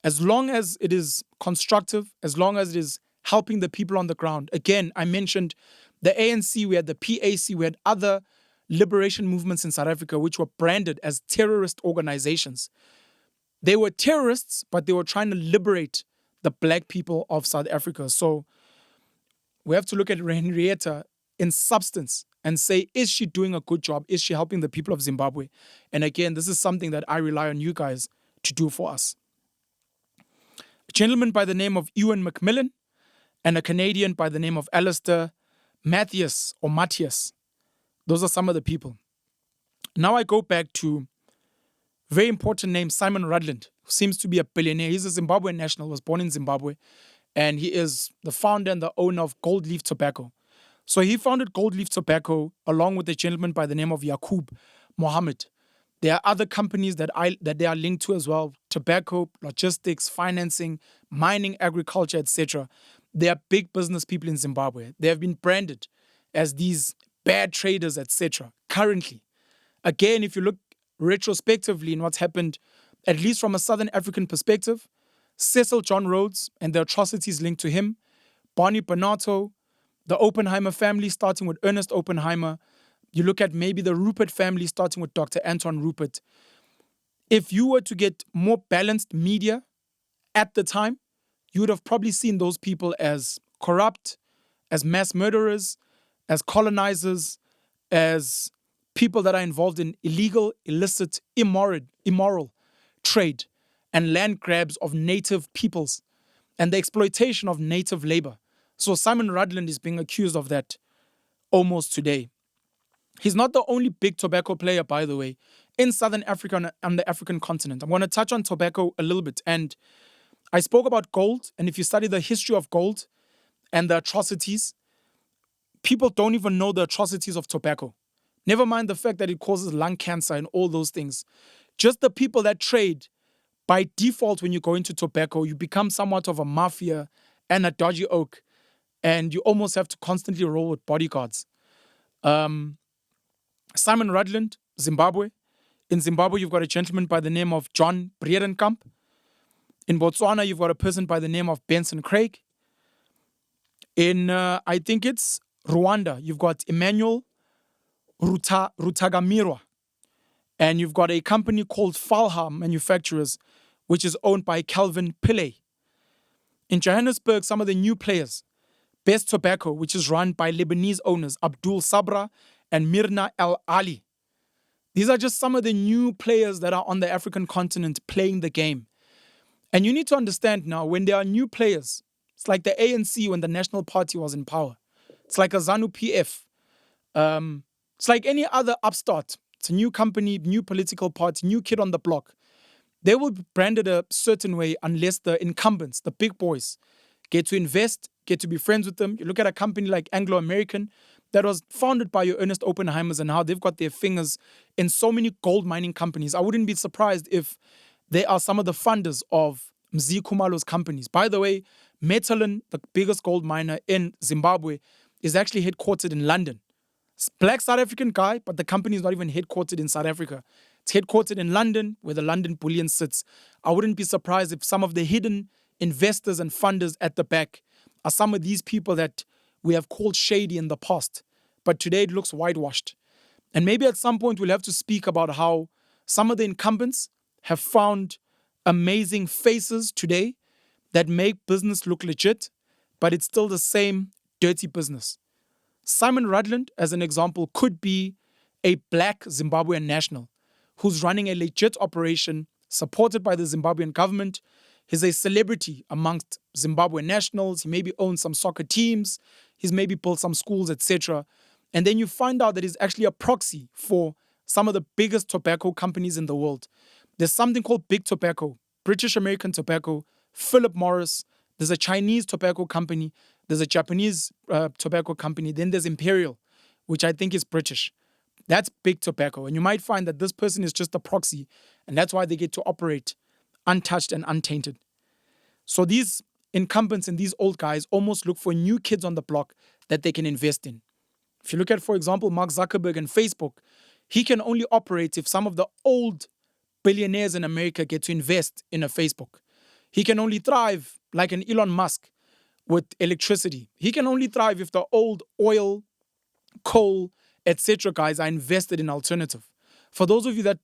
as long as it is constructive, as long as it is helping the people on the ground. Again, I mentioned the ANC, we had the PAC, we had other liberation movements in South Africa which were branded as terrorist organizations. They were terrorists, but they were trying to liberate the black people of South Africa. So we have to look at Henrietta in substance and say, is she doing a good job? Is she helping the people of Zimbabwe? And again, this is something that I rely on you guys to do for us. A gentleman by the name of Ewan McMillan and a Canadian by the name of Alistair Matthias or Matthias. Those are some of the people. Now I go back to a very important name, Simon Rudland, who seems to be a billionaire. He's a Zimbabwean national, was born in Zimbabwe, and he is the founder and the owner of Gold Leaf Tobacco. So he founded Gold Leaf Tobacco along with a gentleman by the name of Yaqub Mohammed. There are other companies that they are linked to as well: tobacco, logistics, financing, mining, agriculture, etc. They are big business people in Zimbabwe. They have been branded as these bad traders, etc. Currently, again, if you look retrospectively in what's happened, at least from a Southern African perspective, Cecil John Rhodes and the atrocities linked to him, Barney Bonato, the Oppenheimer family starting with Ernest Oppenheimer. You look at maybe the Rupert family starting with Dr. Anton Rupert. If you were to get more balanced media at the time, you would have probably seen those people as corrupt, as mass murderers, as colonizers, as people that are involved in illegal, illicit, immoral trade and land grabs of native peoples and the exploitation of native labor. So Simon Rudland is being accused of that almost today. He's not the only big tobacco player, by the way, in Southern Africa and the African continent. I'm going to touch on tobacco a little bit. And I spoke about gold. And if you study the history of gold and the atrocities, people don't even know the atrocities of tobacco. Never mind the fact that it causes lung cancer and all those things. Just the people that trade, by default, when you go into tobacco, you become somewhat of a mafia and a dodgy oak. And you almost have to constantly roll with bodyguards. Simon Rudland, Zimbabwe. In Zimbabwe, you've got a gentleman by the name of John Breedenkamp. In Botswana, you've got a person by the name of Benson Craig. In, I think it's Rwanda, you've got Emmanuel Rutagamirwa. And you've got a company called Falha Manufacturers, which is owned by Calvin Pillay. In Johannesburg, some of the new players: Best Tobacco, which is run by Lebanese owners Abdul Sabra and Mirna El Ali. These are just some of the new players that are on the African continent playing the game. And you need to understand now, when there are new players, it's like the ANC when the National Party was in power. It's like a ZANU PF. It's like any other upstart. It's a new company, new political party, new kid on the block. They will be branded a certain way unless the incumbents, the big boys, get to invest, get to be friends with them. You look at a company like Anglo American that was founded by your Ernest Oppenheimers and how they've got their fingers in so many gold mining companies. I wouldn't be surprised if they are some of the funders of Mzi Khumalo's companies. By the way, Metalin, the biggest gold miner in Zimbabwe, is actually headquartered in London. It's a black South African guy, but the company is not even headquartered in South Africa. It's headquartered in London, where the London bullion sits. I wouldn't be surprised if some of the hidden investors and funders at the back are some of these people that we have called shady in the past, but today it looks whitewashed. And maybe at some point we'll have to speak about how some of the incumbents have found amazing faces today that make business look legit, but it's still the same dirty business. Simon Rutland, as an example, could be a black Zimbabwean national who's running a legit operation supported by the Zimbabwean government. He's a celebrity amongst Zimbabwean nationals. He maybe owns some soccer teams. He's maybe built some schools, etc. And then you find out that he's actually a proxy for some of the biggest tobacco companies in the world. There's something called Big Tobacco, British American Tobacco, Philip Morris. There's a Chinese tobacco company. There's a Japanese tobacco company. Then there's Imperial, which I think is British. That's Big Tobacco. And you might find that this person is just a proxy, and that's why they get to operate untouched and untainted. So these incumbents and these old guys almost look for new kids on the block that they can invest in. If you look at, for example, Mark Zuckerberg and Facebook, he can only operate if some of the old billionaires in America get to invest in a Facebook. He can only thrive like an Elon Musk with electricity. He can only thrive if the old oil, coal, etc. guys are invested in alternative. For those of you that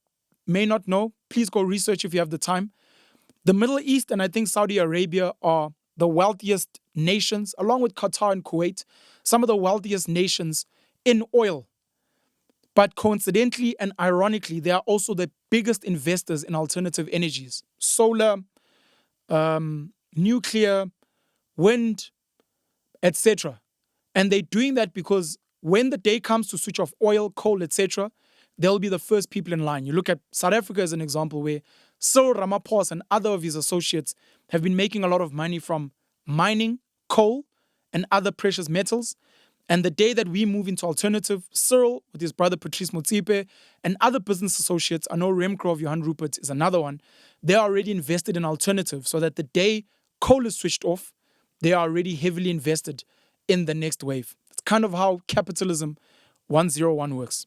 may not know, please go research if you have the time. The Middle East and I think Saudi Arabia are the wealthiest nations, along with Qatar and Kuwait, some of the wealthiest nations in oil. But coincidentally and ironically, they are also the biggest investors in alternative energies, solar, nuclear, wind, etc. And they're doing that because when the day comes to switch off oil, coal, etc., they'll be the first people in line. You look at South Africa as an example where Cyril Ramaphosa and other of his associates have been making a lot of money from mining, coal, and other precious metals. And the day that we move into alternative, Cyril with his brother Patrice Motsepe and other business associates, I know Remco of Johan Rupert is another one, they are already invested in alternative so that the day coal is switched off, they are already heavily invested in the next wave. It's kind of how capitalism 101 works.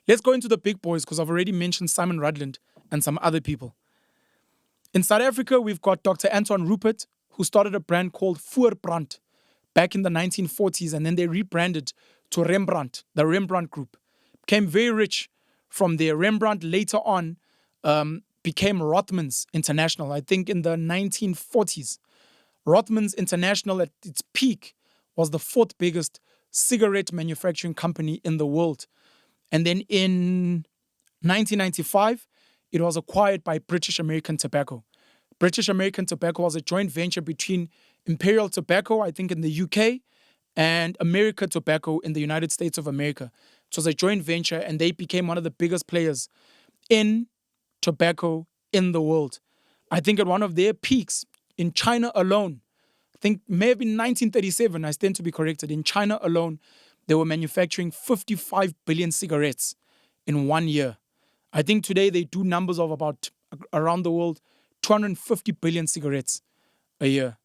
Let's go into the big boys because I've already mentioned Simon Rutland and some other people. In South Africa, we've got Dr. Anton Rupert, who started a brand called Voorbrand back in the 1940s, and then they rebranded to Rembrandt, the Rembrandt Group. Became very rich from there. Rembrandt later on became Rothmans International, I think in the 1940s. Rothmans International at its peak was the fourth biggest cigarette manufacturing company in the world. And then in 1995, it was acquired by British American Tobacco. British American Tobacco was a joint venture between Imperial Tobacco, I think in the UK, and America Tobacco in the United States of America. It was a joint venture and they became one of the biggest players in tobacco in the world. I think at one of their peaks in China alone, I think maybe 1937, I stand to be corrected, in China alone, they were manufacturing 55 billion cigarettes in 1 year. I think today they do numbers of about, around the world, 250 billion cigarettes a year.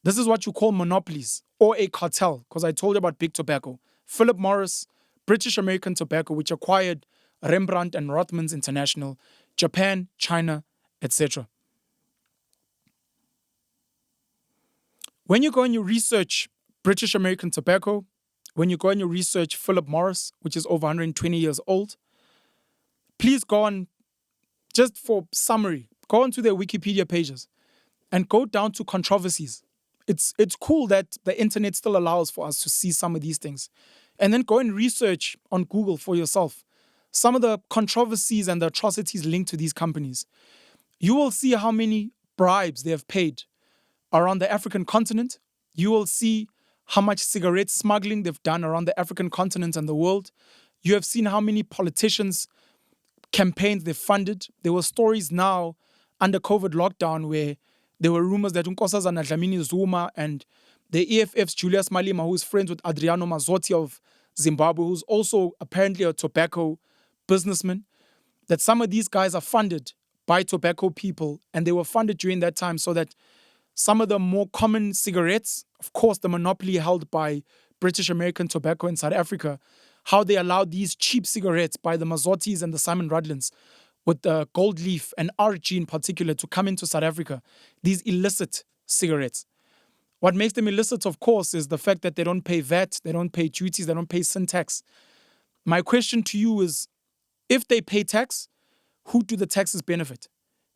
This is what you call monopolies or a cartel, because I told you about Big Tobacco. Philip Morris, British American Tobacco, which acquired Rembrandt and Rothmans International, Japan, China, etc. When you go and you research British American Tobacco, when you go and you research Philip Morris, which is over 120 years old, please go on, just for summary, go onto their Wikipedia pages and go down to controversies. It's cool that the internet still allows for us to see some of these things. And then go and research on Google for yourself some of the controversies and the atrocities linked to these companies. You will see how many bribes they have paid around the African continent. You will see how much cigarette smuggling they've done around the African continent and the world. You have seen how many politicians' campaigns they've funded. There were stories now under COVID lockdown where there were rumors that Nkosazana Dlamini Zuma and the EFF's Julius Malema, who is friends with Adriano Mazzotti of Zimbabwe, who's also apparently a tobacco businessman, that some of these guys are funded by tobacco people, and they were funded during that time so that some of the more common cigarettes, of course, the monopoly held by British American Tobacco in South Africa, how they allowed these cheap cigarettes by the Mazzottis and the Simon Rudlands with the Gold Leaf and RG in particular to come into South Africa, these illicit cigarettes. What makes them illicit, of course, is the fact that they don't pay VAT, they don't pay duties, they don't pay sin tax. My question to you is, if they pay tax, who do the taxes benefit?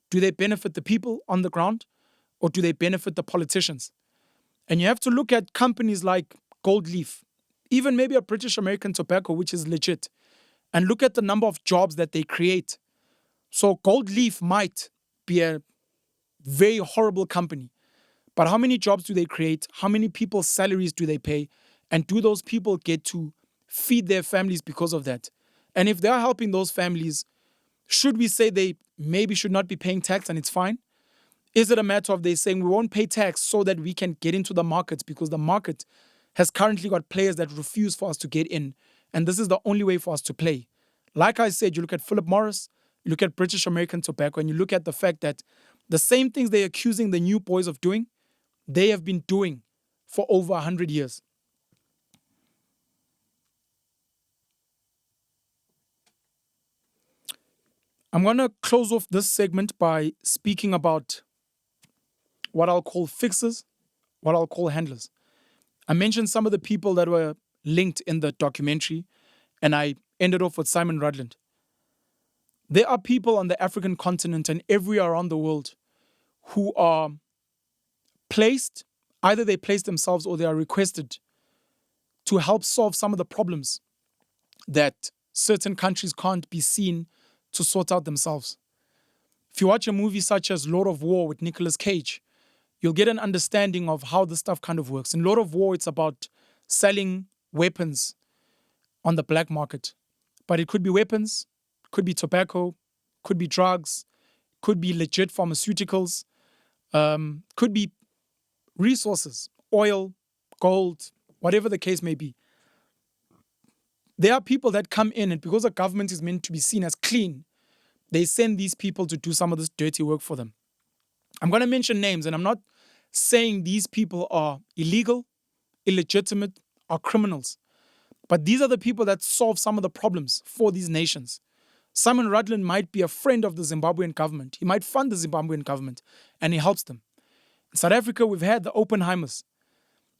Do they benefit the people on the ground, or do they benefit the politicians? And you have to look at companies like Gold Leaf, even maybe a British American Tobacco, which is legit, and look at the number of jobs that they create. So Gold Leaf might be a very horrible company, but how many jobs do they create? How many people's salaries do they pay? And do those people get to feed their families because of that? And if they're helping those families, should we say they maybe should not be paying tax and it's fine? Is it a matter of they saying we won't pay tax so that we can get into the market because the market has currently got players that refuse for us to get in, and this is the only way for us to play? Like I said, you look at Philip Morris, you look at British American Tobacco, and you look at the fact that the same things they're accusing the new boys of doing, they have been doing for over 100 years. I'm going to close off this segment by speaking about what I'll call fixers, what I'll call handlers. I mentioned some of the people that were linked in the documentary, and I ended off with Simon Rudland. There are people on the African continent and everywhere around the world who are placed, either they place themselves or they are requested to help solve some of the problems that certain countries can't be seen to sort out themselves. If you watch a movie such as Lord of War with Nicolas Cage, you'll get an understanding of how this stuff kind of works. In Lord of War, it's about selling weapons on the black market. But it could be weapons, could be tobacco, could be drugs, could be legit pharmaceuticals, could be resources, oil, gold, whatever the case may be. There are people that come in, and because the government is meant to be seen as clean, they send these people to do some of this dirty work for them. I'm going to mention names, and I'm not saying these people are illegal, illegitimate, or criminals. But these are the people that solve some of the problems for these nations. Simon Rudland might be a friend of the Zimbabwean government. He might fund the Zimbabwean government, and he helps them. In South Africa, we've had the Oppenheimers.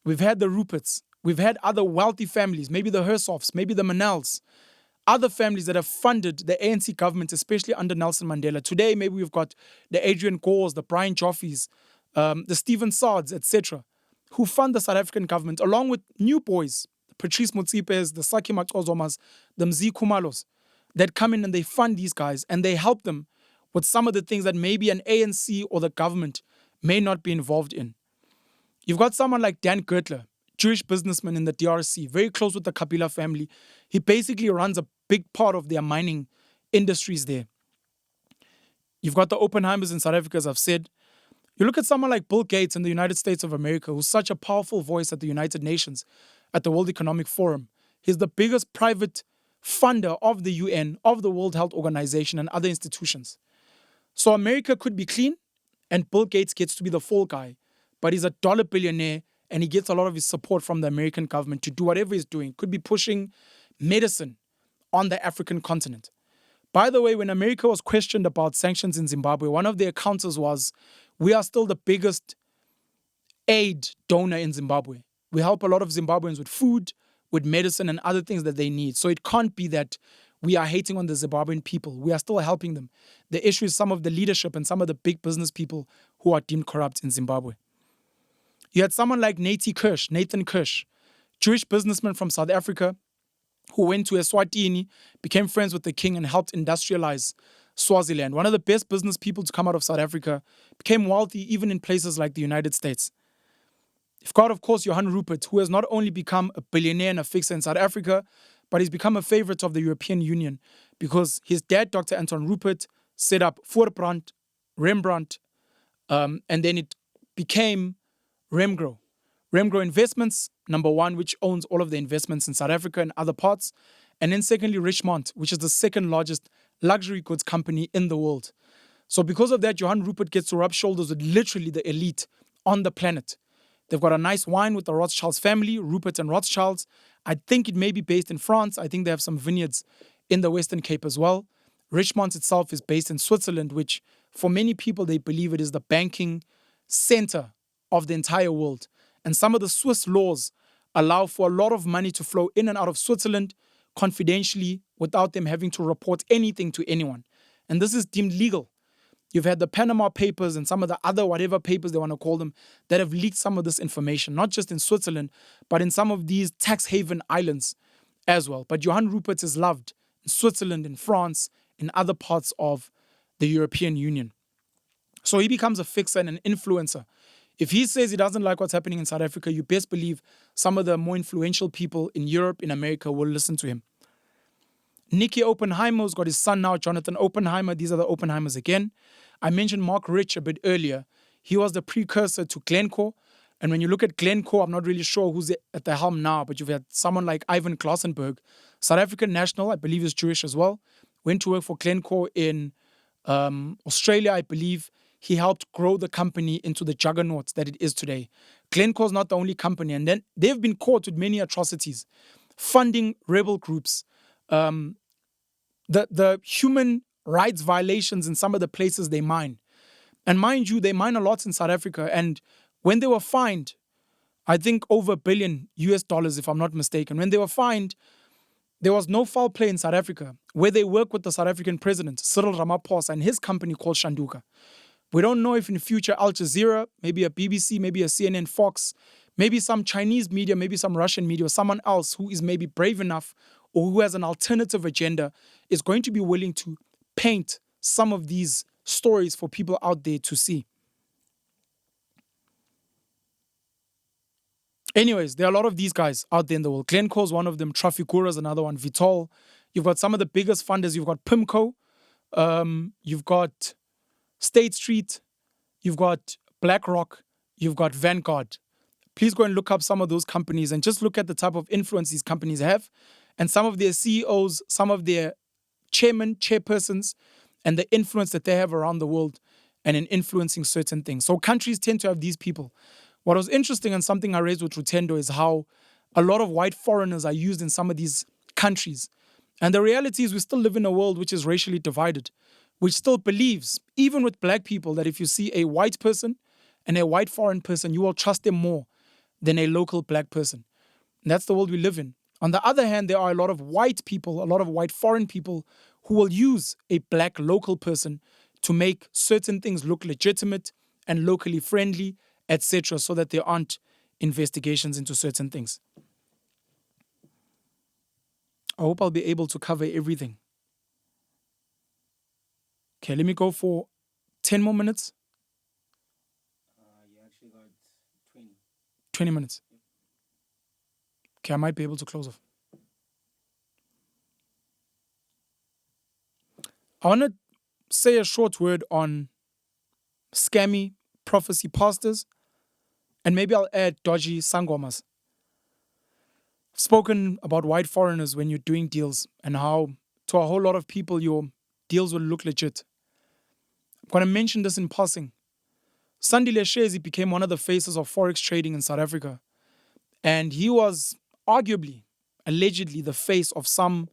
We've had the Ruperts. We've had other wealthy families, maybe the Hersoffs, maybe the Manels, other families that have funded the ANC government, especially under Nelson Mandela. Today, maybe we've got the Adrian Gores, the Brian Joffes, the Stephen Sards, etc., who fund the South African government, along with new boys, Patrice Motsipes, the Saki Machozomas, the Mzi Kumalos, that come in and they fund these guys and they help them with some of the things that maybe an ANC or the government may not be involved in. You've got someone like Dan Gertler, Jewish businessman in the DRC, very close with the Kabila family. He basically runs a big part of their mining industries there. You've got the Oppenheimers in South Africa, as I've said. You look at someone like Bill Gates in the United States of America, who's such a powerful voice at the United Nations, at the World Economic Forum. He's the biggest private funder of the UN, of the World Health Organization, and other institutions. So America could be clean, and Bill Gates gets to be the fall guy. But he's a dollar billionaire, and he gets a lot of his support from the American government to do whatever he's doing. Could be pushing medicine on the African continent. By the way, when America was questioned about sanctions in Zimbabwe, one of their counters was, we are still the biggest aid donor in Zimbabwe. We help a lot of Zimbabweans with food, with medicine, and other things that they need. So it can't be that we are hating on the Zimbabwean people. We are still helping them. The issue is some of the leadership and some of the big business people who are deemed corrupt in Zimbabwe. You had someone like Nathan Kirsch, Jewish businessman from South Africa. who went to Eswatini, became friends with the king, and helped industrialize Swaziland. One of the best business people to come out of South Africa, became wealthy even in places like the United States. You've got, of course, Johan Rupert, who has not only become a billionaire and a fixer in South Africa, but he's become a favorite of the European Union because his dad, Dr. Anton Rupert, set up Voorbrand, Rembrandt, and then it became Remgro. Remgro Investments, number one, which owns all of the investments in South Africa and other parts. And then secondly, Richemont, which is the second largest luxury goods company in the world. So because of that, Johan Rupert gets to rub shoulders with literally the elite on the planet. They've got a nice wine with the Rothschilds family, Rupert and Rothschilds. I think it may be based in France. I think they have some vineyards in the Western Cape as well. Richemont itself is based in Switzerland, which for many people, they believe it is the banking center of the entire world. And some of the Swiss laws allow for a lot of money to flow in and out of Switzerland confidentially without them having to report anything to anyone. And this is deemed legal. You've had the Panama Papers and some of the other whatever papers they want to call them that have leaked some of this information, not just in Switzerland, but in some of these tax haven islands as well. But Johan Rupert is loved in Switzerland, in France, in other parts of the European Union. So he becomes a fixer and an influencer. If he says he doesn't like what's happening in South Africa, you best believe some of the more influential people in Europe, in America, will listen to him. Nicky Oppenheimer's got his son now, Jonathan Oppenheimer. These are the Oppenheimers again. I mentioned Mark Rich a bit earlier. He was the precursor to Glencore. And when you look at Glencore, I'm not really sure who's at the helm now, but you've had someone like Ivan Klassenberg, South African national, I believe is Jewish as well, went to work for Glencore in Australia, I believe. He helped grow the company into the juggernaut that it is today. Glencore's not the only company, and then they've been caught with many atrocities, funding rebel groups, the human rights violations in some of the places they mine. And mind you, they mine a lot in South Africa. And when they were fined, I think over $1 billion US, if I'm not mistaken, when they were fined, there was no foul play in South Africa, where they work with the South African president, Cyril Ramaphosa, and his company called Shanduka. We don't know if in the future Al Jazeera, maybe a BBC, maybe a CNN, Fox, maybe some Chinese media, maybe some Russian media, or someone else who is maybe brave enough or who has an alternative agenda is going to be willing to paint some of these stories for people out there to see. Anyways, there are a lot of these guys out there in the world. Glencore's one of them. Trafigura's another one. Vitol. You've got some of the biggest funders. You've got PIMCO. You've got State Street, you've got BlackRock, you've got Vanguard. Please go and look up some of those companies and just look at the type of influence these companies have and some of their CEOs, some of their chairpersons, and the influence that they have around the world and in influencing certain things. So countries tend to have these people. What was interesting and something I raised with Rutendo is how a lot of white foreigners are used in some of these countries. And the reality is we still live in a world which is racially divided, which still believes, even with black people, that if you see a white person and a white foreign person, you will trust them more than a local black person. And that's the world we live in. On the other hand, there are a lot of white people, a lot of white foreign people who will use a black local person to make certain things look legitimate and locally friendly, etc., so that there aren't investigations into certain things. I hope I'll be able to cover everything. Okay, let me go for 10 more minutes. You actually got 20. 20 minutes. Okay, I might be able to close off. I want to say a short word on scammy prophecy pastors, and maybe I'll add dodgy sangomas. I've spoken about white foreigners when you're doing deals and how to a whole lot of people your deals will look legit. I'm going to mention this in passing. Sandile Shezi became one of the faces of forex trading in South Africa. And he was arguably, allegedly, the face of some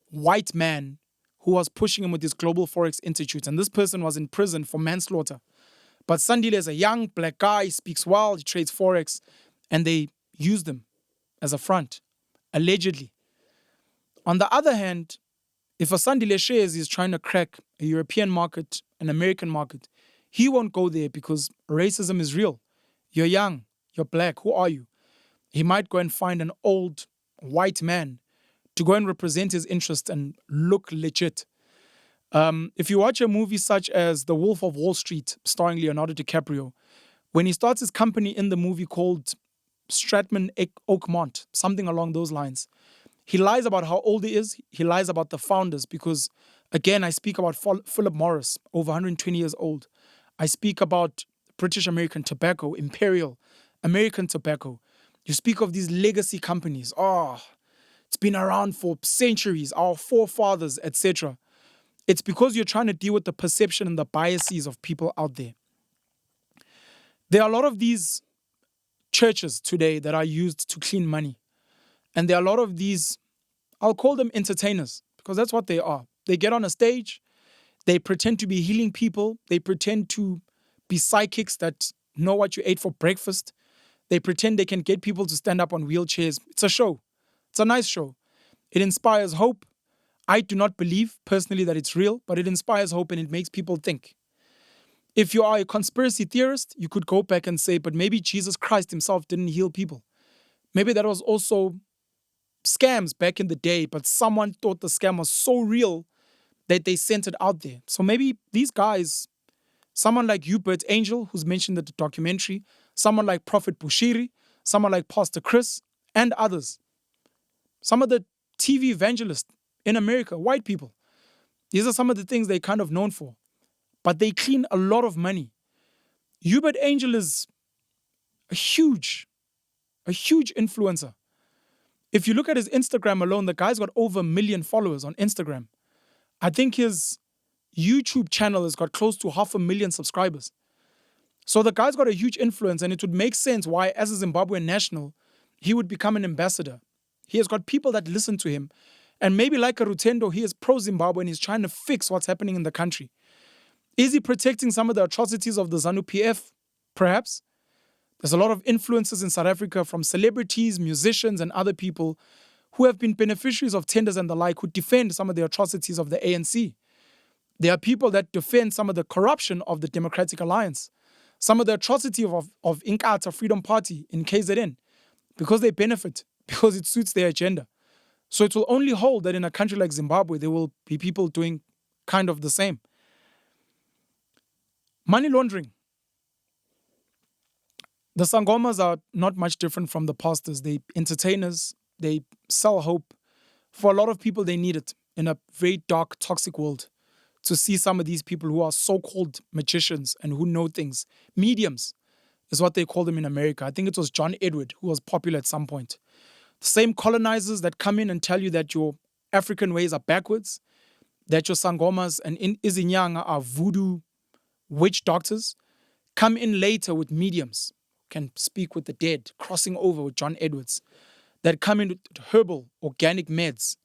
white man who was pushing him with his Global Forex Institute. And this person was in prison for manslaughter. But Sandile is a young black guy, he speaks well, he trades forex, and they used him as a front, allegedly. On the other hand, if a Sandile Shezi is trying to crack a European market, an American market, he won't go there because racism is real. You're young, you're black, who are you? He might go and find an old white man to go and represent his interests and look legit. If you watch a movie such as The Wolf of Wall Street, starring Leonardo DiCaprio, when he starts his company in the movie called Stratman Oakmont, something along those lines, he lies about how old he is. He lies about the founders because, again, I speak about Philip Morris, over 120 years old. I speak about British American Tobacco, Imperial American Tobacco. You speak of these legacy companies. Oh, it's been around for centuries, our forefathers, etc. It's because you're trying to deal with the perception and the biases of people out there. There are a lot of these churches today that are used to clean money. And there are a lot of these, I'll call them entertainers, because that's what they are. They get on a stage, they pretend to be healing people, they pretend to be psychics that know what you ate for breakfast. They pretend they can get people to stand up on wheelchairs. It's a show. It's a nice show. It inspires hope. I do not believe personally that it's real, but it inspires hope and it makes people think. If you are a conspiracy theorist, you could go back and say, but maybe Jesus Christ himself didn't heal people. Maybe that was also scams back in the day, but someone thought the scam was so real that they sent it out there. So maybe these guys, someone like Hubert Angel, who's mentioned in the documentary, someone like Prophet Bushiri, someone like Pastor Chris, and others. Some of the TV evangelists in America, white people. These are some of the things they're kind of known for. But they clean a lot of money. Hubert Angel is a huge influencer. If you look at his Instagram alone, the guy's got over 1 million followers on Instagram. I think his YouTube channel has got close to 500,000 subscribers. So the guy's got a huge influence, and it would make sense why, as a Zimbabwean national, he would become an ambassador. He has got people that listen to him. And maybe like a Rutendo, he is pro-Zimbabwe and he's trying to fix what's happening in the country. Is he protecting some of the atrocities of the ZANU-PF? Perhaps. There's a lot of influences in South Africa from celebrities, musicians, and other people who have been beneficiaries of tenders and the like, who defend some of the atrocities of the ANC. There are people that defend some of the corruption of the Democratic Alliance, some of the atrocity of Inkatha Freedom Party in KZN, because they benefit, because it suits their agenda. So it will only hold that in a country like Zimbabwe, there will be people doing kind of the same. Money laundering. The Sangomas are not much different from the pastors. They entertainers, they sell hope. For a lot of people, they need it in a very dark, toxic world to see some of these people who are so-called magicians and who know things. Mediums is what they call them in America. I think it was John Edward who was popular at some point. The same colonizers that come in and tell you that your African ways are backwards, that your Sangomas and Izinyanga are voodoo witch doctors, come in later with mediums, can speak with the dead, crossing over with John Edwards, that come in with herbal, organic meds.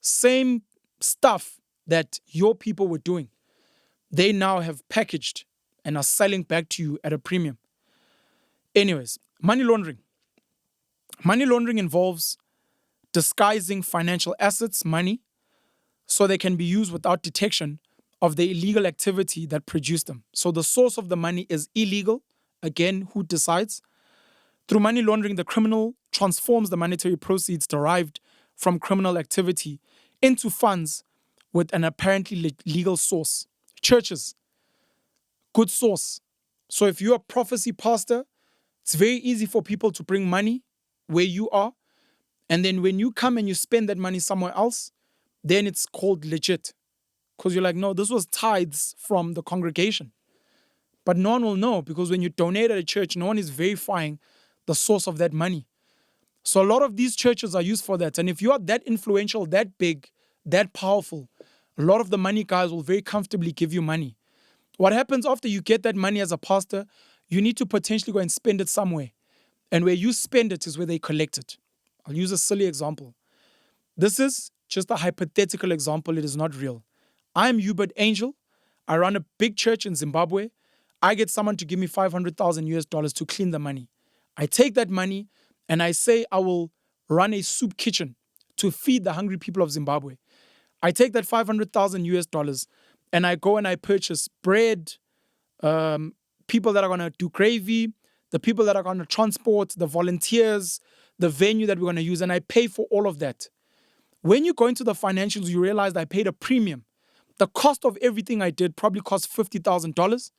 Same stuff that your people were doing. They now have packaged and are selling back to you at a premium. Anyways, money laundering. Money laundering involves disguising financial assets, money, so they can be used without detection of the illegal activity that produced them. So the source of the money is illegal. Again, who decides? Through money laundering, the criminal transforms the monetary proceeds derived from criminal activity into funds with an apparently legal source. Churches, good source. So if you're a prophecy pastor, it's very easy for people to bring money where you are. And then when you come and you spend that money somewhere else, then it's called legit. Because you're like, no, this was tithes from the congregation. But no one will know, because when you donate at a church, no one is verifying the source of that money. So a lot of these churches are used for that. And if you are that influential, that big, that powerful, a lot of the money guys will very comfortably give you money. What happens after you get that money as a pastor, you need to potentially go and spend it somewhere. And where you spend it is where they collect it. I'll use a silly example. This is just a hypothetical example. It is not real. I'm Hubert Angel. I run a big church in Zimbabwe. I get someone to give me $500,000 to clean the money. I take that money and I say I will run a soup kitchen to feed the hungry people of Zimbabwe. I take that $500,000 and I go and I purchase bread, people that are going to do gravy, the people that are going to transport, the volunteers, the venue that we're going to use, and I pay for all of that. When you go into the financials, you realize I paid a premium. The cost of everything I did probably cost $50,000.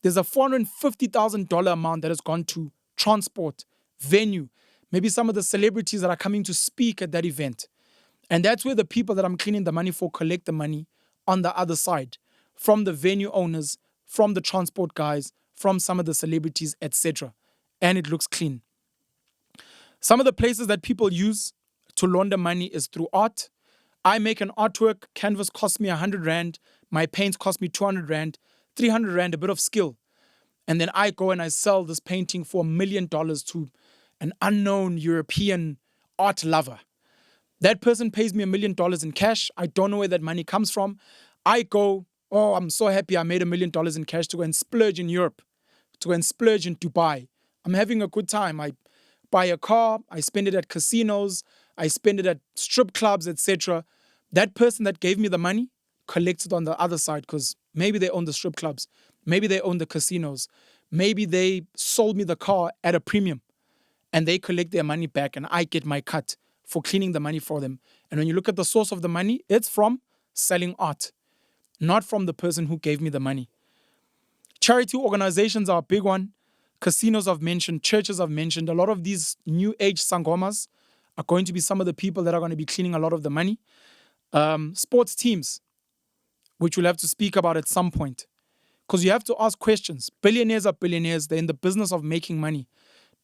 There's a $450,000 amount that has gone to transport, venue, maybe some of the celebrities that are coming to speak at that event. And that's where the people that I'm cleaning the money for collect the money on the other side, from the venue owners, from the transport guys, from some of the celebrities, etc. And it looks clean. Some of the places that people use to launder money is through art. I make an artwork, canvas costs me 100 Rand, my paints cost me 200 Rand, 300 Rand, a bit of skill. And then I go and I sell this painting for $1 million to an unknown European art lover. That person pays me $1 million in cash. I don't know where that money comes from. I go, oh, I'm so happy I made $1 million in cash to go and splurge in Europe, to go and splurge in Dubai. I'm having a good time. I buy a car, I spend it at casinos, I spend it at strip clubs, etc. That person that gave me the money collects it on the other side because maybe they own the strip clubs, maybe they own the casinos, maybe they sold me the car at a premium and they collect their money back and I get my cut for cleaning the money for them. And when you look at the source of the money, it's from selling art, not from the person who gave me the money. Charity organizations are a big one. Casinos I've mentioned, churches I've mentioned. A lot of these new age sangomas are going to be some of the people that are going to be cleaning a lot of the money. Sports teams, which we'll have to speak about at some point. Because you have to ask questions. Billionaires are billionaires. They're in the business of making money,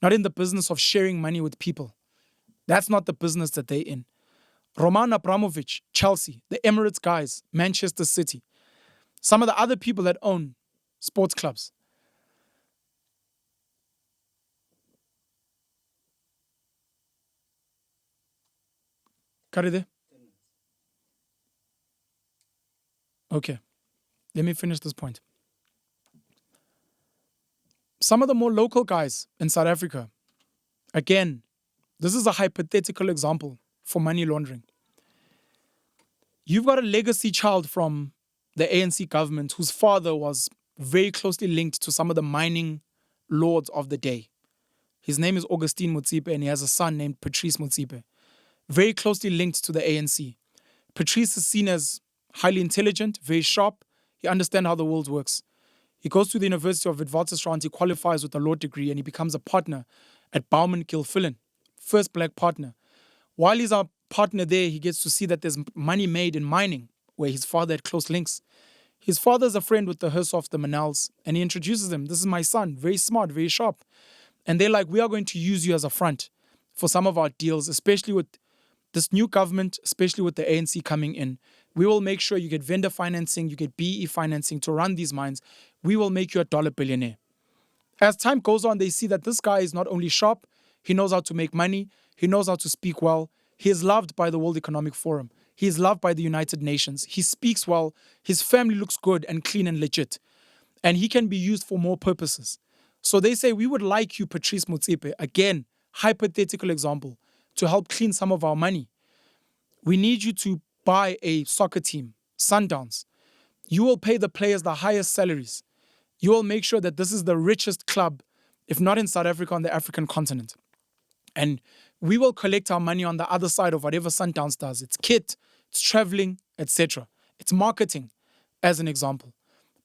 not in the business of sharing money with people. That's not the business that they're in. Roman Abramovich, Chelsea, the Emirates guys, Manchester City, some of the other people that own sports clubs. Got it there? Okay, let me finish this point. Some of the more local guys in South Africa, again, this is a hypothetical example for money laundering. You've got a legacy child from the ANC government whose father was very closely linked to some of the mining lords of the day. His name is Augustine Motsepe and he has a son named Patrice Motsepe, very closely linked to the ANC. Patrice is seen as highly intelligent, very sharp. He understands how the world works. He goes to the University of Witwatersrand, he qualifies with a law degree and he becomes a partner at Bowman Gilfillan, first black partner. While he's a partner there, he gets to see that there's money made in mining, where his father had close links. His father's a friend with the Hersoft, the Manals, and he introduces them. This is my son, very smart, very sharp. And they're like, we are going to use you as a front for some of our deals, especially with this new government, especially with the ANC coming in. We will make sure you get vendor financing, you get BE financing to run these mines. We will make you a dollar billionaire. As time goes on, they see that this guy is not only sharp, he knows how to make money, he knows how to speak well. He is loved by the World Economic Forum. He is loved by the United Nations. He speaks well. His family looks good and clean and legit. And he can be used for more purposes. So they say, we would like you, Patrice Motsepe, again, hypothetical example, to help clean some of our money. We need you to buy a soccer team, Sundowns. You will pay the players the highest salaries. You will make sure that this is the richest club, if not in South Africa, on the African continent. And we will collect our money on the other side of whatever Sundowns does. It's kit, it's traveling, etc. It's marketing, as an example.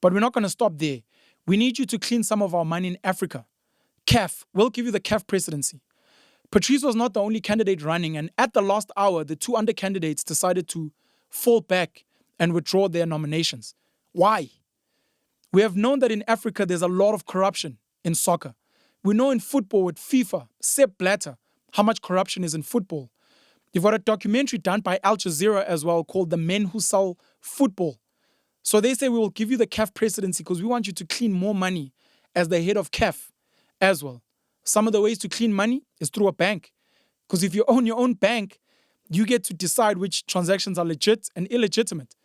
But we're not going to stop there. We need you to clean some of our money in Africa. CAF, we'll give you the CAF presidency. Patrice was not the only candidate running, and at the last hour, the two under candidates decided to fall back and withdraw their nominations. Why? We have known that in Africa, there's a lot of corruption in soccer. We know in football with FIFA, Sepp Blatter, how much corruption is in football. You've got a documentary done by Al Jazeera as well called The Men Who Sell Football. So they say we will give you the CAF presidency because we want you to clean more money as the head of CAF as well. Some of the ways to clean money is through a bank. Because if you own your own bank, you get to decide which transactions are legit and illegitimate.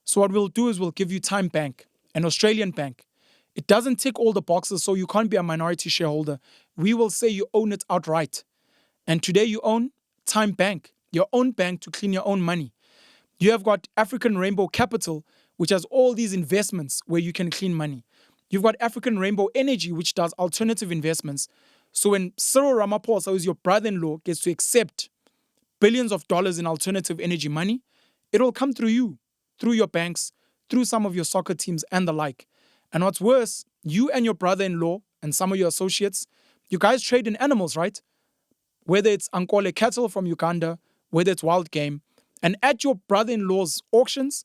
So what we'll do is we'll give you Time Bank, an Australian bank. It doesn't tick all the boxes, so you can't be a minority shareholder. We will say you own it outright. And today you own Time Bank, your own bank to clean your own money. You have got African Rainbow Capital, which has all these investments where you can clean money. You've got African Rainbow Energy, which does alternative investments. So when Cyril Ramaphosa, who is your brother-in-law, gets to accept billions of dollars in alternative energy money, it'll come through you, through your banks, through some of your soccer teams and the like. And what's worse, you and your brother-in-law and some of your associates, you guys trade in animals, right? Whether it's Ankole cattle from Uganda, whether it's wild game. And at your brother-in-law's auctions,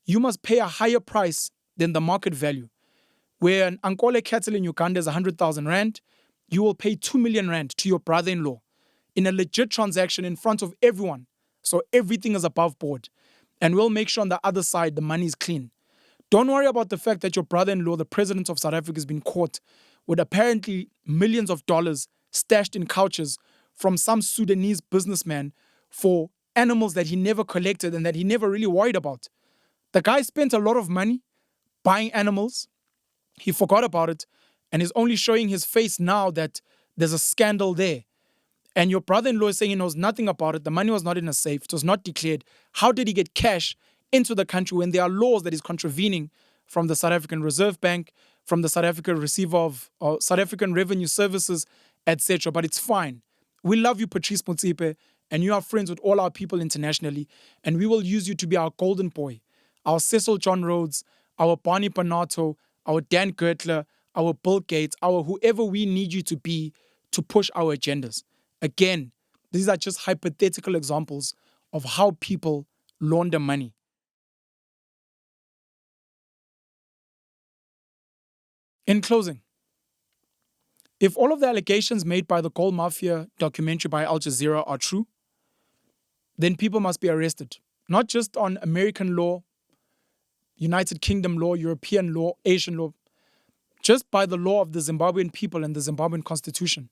you must pay a higher price than the market value. Where an Ankole cattle in Uganda is 100,000 Rand, you will pay 2 million Rand to your brother-in-law in a legit transaction in front of everyone. So everything is above board. And we'll make sure on the other side the money is clean. Don't worry about the fact that your brother-in-law, the president of South Africa, has been caught with apparently millions of dollars stashed in couches from some Sudanese businessman for animals that he never collected and that he never really worried about. The guy spent a lot of money buying animals. He forgot about it and is only showing his face now that there's a scandal there. And your brother-in-law is saying he knows nothing about it. The money was not in a safe. It was not declared. How did he get cash into the country when there are laws that he's contravening from the South African Reserve Bank, from the South African Receiver of South African Revenue Services, etc. But it's fine. We love you, Patrice Motsepe, and you are friends with all our people internationally. And we will use you to be our golden boy, our Cecil John Rhodes, our Barney Panato, our Dan Gertler, our Bill Gates, our whoever we need you to be to push our agendas. Again, these are just hypothetical examples of how people launder money. In closing, if all of the allegations made by the Gold Mafia documentary by Al Jazeera are true, then people must be arrested, not just on American law, United Kingdom law, European law, Asian law, just by the law of the Zimbabwean people and the Zimbabwean constitution.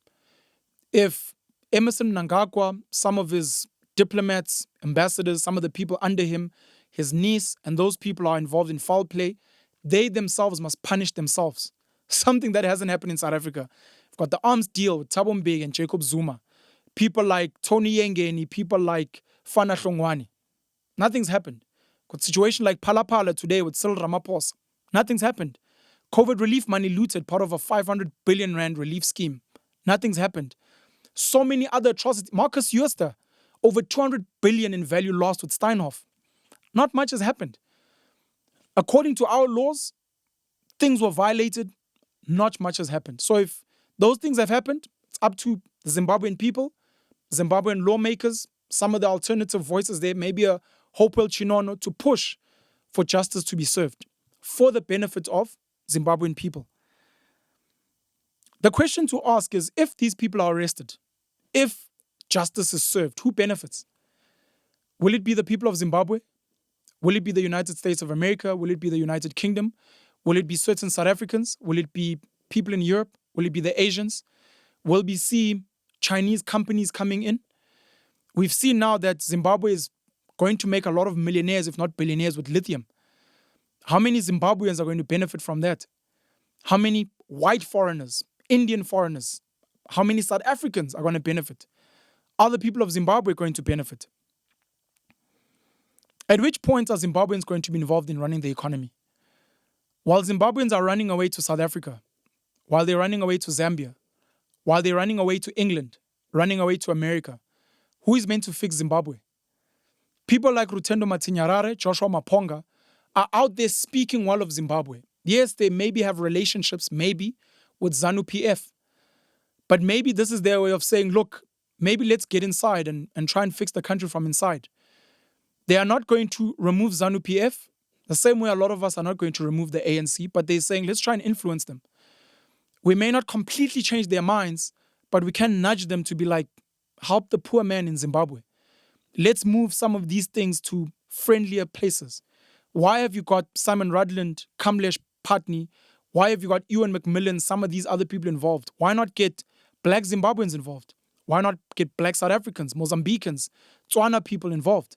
If Emerson Mnangagwa, some of his diplomats, ambassadors, some of the people under him, his niece, and those people are involved in foul play, they themselves must punish themselves. Something that hasn't happened in South Africa. We've got the arms deal with Thabo Mbeki and Jacob Zuma. People like Tony Yengeni, people like Fana Hlongwane. Nothing's happened. Got a situation like Phala today with Cyril Ramaphosa. Nothing's happened. COVID relief money looted, part of a 500 billion Rand relief scheme. Nothing's happened. So many other atrocities. Marcus Jooste, over 200 billion in value lost with Steinhoff. Not much has happened. According to our laws, things were violated. Not much has happened. So if those things have happened, it's up to the Zimbabwean people, Zimbabwean lawmakers, some of the alternative voices there, maybe a Hopewell Chinono, to push for justice to be served for the benefit of Zimbabwean people. The question to ask is, if these people are arrested, if justice is served, who benefits? Will it be the people of Zimbabwe? Will it be the United States of America? Will it be the United Kingdom? Will it be certain South Africans? Will it be people in Europe? Will it be the Asians? Will we see Chinese companies coming in? We've seen now that Zimbabwe is going to make a lot of millionaires, if not billionaires, with lithium. How many Zimbabweans are going to benefit from that? How many white foreigners, Indian foreigners, how many South Africans are going to benefit? Are the people of Zimbabwe going to benefit? At which point are Zimbabweans going to be involved in running the economy? While Zimbabweans are running away to South Africa, while they're running away to Zambia, while they're running away to England, running away to America, who is meant to fix Zimbabwe? People like Rutendo Matinyarare, Joshua Maponga, are out there speaking well of Zimbabwe. Yes, they maybe have relationships, maybe, with ZANU-PF. But maybe this is their way of saying, look, maybe let's get inside and try and fix the country from inside. They are not going to remove ZANU-PF, the same way a lot of us are not going to remove the ANC, but they're saying, let's try and influence them. We may not completely change their minds, but we can nudge them to be like, help the poor man in Zimbabwe. Let's move some of these things to friendlier places. Why have you got Simon Rudland, Kamlesh Patni? Why have you got Ewan McMillan, some of these other people involved? Why not get black Zimbabweans involved? Why not get black South Africans, Mozambicans, Tswana people involved?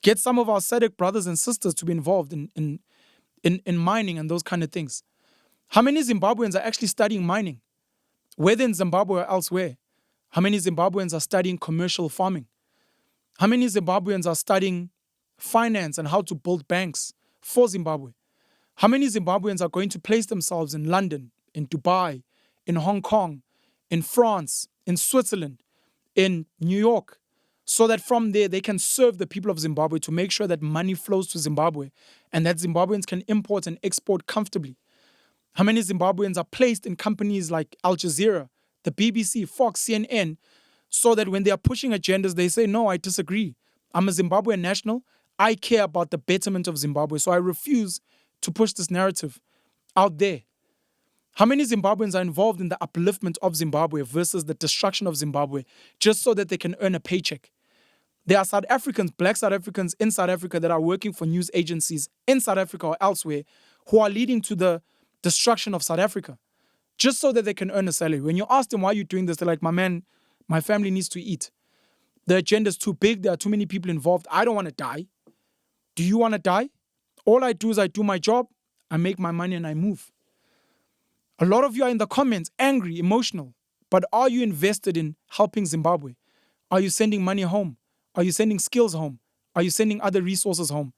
Get some of our SADC brothers and sisters to be involved in mining and those kind of things. How many Zimbabweans are actually studying mining? Whether in Zimbabwe or elsewhere. How many Zimbabweans are studying commercial farming? How many Zimbabweans are studying finance and how to build banks for Zimbabwe? How many Zimbabweans are going to place themselves in London, in Dubai, in Hong Kong, in France, in Switzerland, in New York, so that from there they can serve the people of Zimbabwe to make sure that money flows to Zimbabwe and that Zimbabweans can import and export comfortably. How many Zimbabweans are placed in companies like Al Jazeera, the BBC, Fox, CNN, so that when they are pushing agendas, they say, no, I disagree. I'm a Zimbabwean national. I care about the betterment of Zimbabwe, so I refuse to push this narrative out there. How many Zimbabweans are involved in the upliftment of Zimbabwe versus the destruction of Zimbabwe just so that they can earn a paycheck? There are South Africans, black South Africans in South Africa that are working for news agencies in South Africa or elsewhere who are leading to the destruction of South Africa just so that they can earn a salary. When you ask them why you're doing this, they're like, my man, my family needs to eat. The agenda is too big. There are too many people involved. I don't want to die. Do you want to die? All I do is I do my job, I make my money and I move. A lot of you are in the comments, angry, emotional. But are you invested in helping Zimbabwe? Are you sending money home? Are you sending skills home? Are you sending other resources home?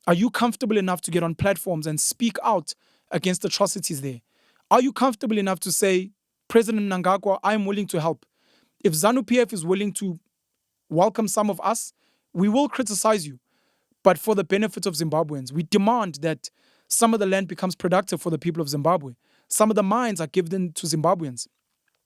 Are you comfortable enough to get on platforms and speak out against atrocities there? Are you comfortable enough to say, President Mnangagwa, I'm willing to help? If ZANU-PF is willing to welcome some of us, we will criticize you. But for the benefit of Zimbabweans, we demand that some of the land becomes productive for the people of Zimbabwe. Some of the mines are given to Zimbabweans.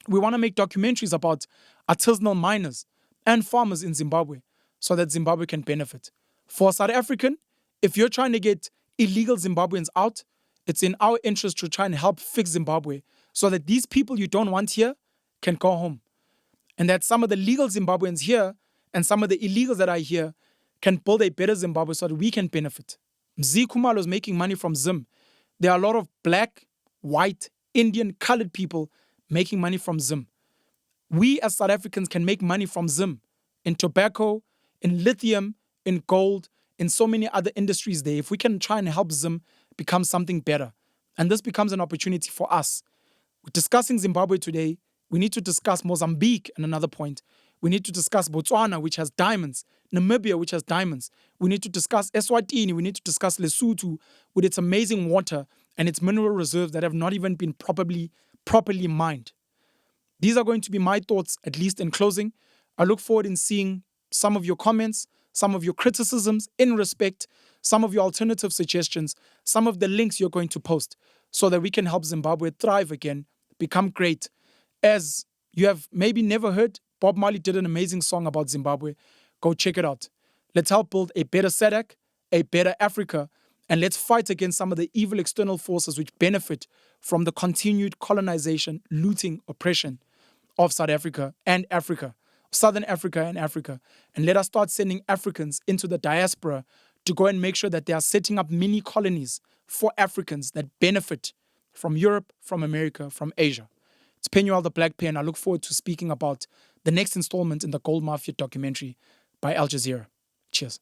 We want to make documentaries about artisanal miners and farmers in Zimbabwe so that Zimbabwe can benefit. For South African, if you're trying to get illegal Zimbabweans out, it's in our interest to try and help fix Zimbabwe so that these people you don't want here can go home. And that some of the legal Zimbabweans here and some of the illegals that are here can build a better Zimbabwe so that we can benefit. Mzee Khumalo is making money from Zim. There are a lot of black, white, Indian, colored people making money from Zim. We as South Africans can make money from Zim in tobacco, in lithium, in gold, in so many other industries there. If we can try and help Zim become something better. And this becomes an opportunity for us. We're discussing Zimbabwe today. We need to discuss Mozambique at another point. We need to discuss Botswana, which has diamonds, Namibia, which has diamonds. We need to discuss Eswatini. We need to discuss Lesotho with its amazing water and its mineral reserves that have not even been properly mined. These are going to be my thoughts, at least in closing. I look forward in seeing some of your comments, some of your criticisms in respect, some of your alternative suggestions, some of the links you're going to post so that we can help Zimbabwe thrive again, become great. As you have maybe never heard, Bob Marley did an amazing song about Zimbabwe. Go check it out. Let's help build a better SADC, a better Africa, and let's fight against some of the evil external forces which benefit from the continued colonization, looting, oppression of South Africa and Africa, Southern Africa and Africa. And let us start sending Africans into the diaspora to go and make sure that they are setting up mini colonies for Africans that benefit from Europe, from America, from Asia. It's Penuel the Black Pen. I look forward to speaking about the next installment in the Gold Mafia documentary by Al Jazeera. Cheers.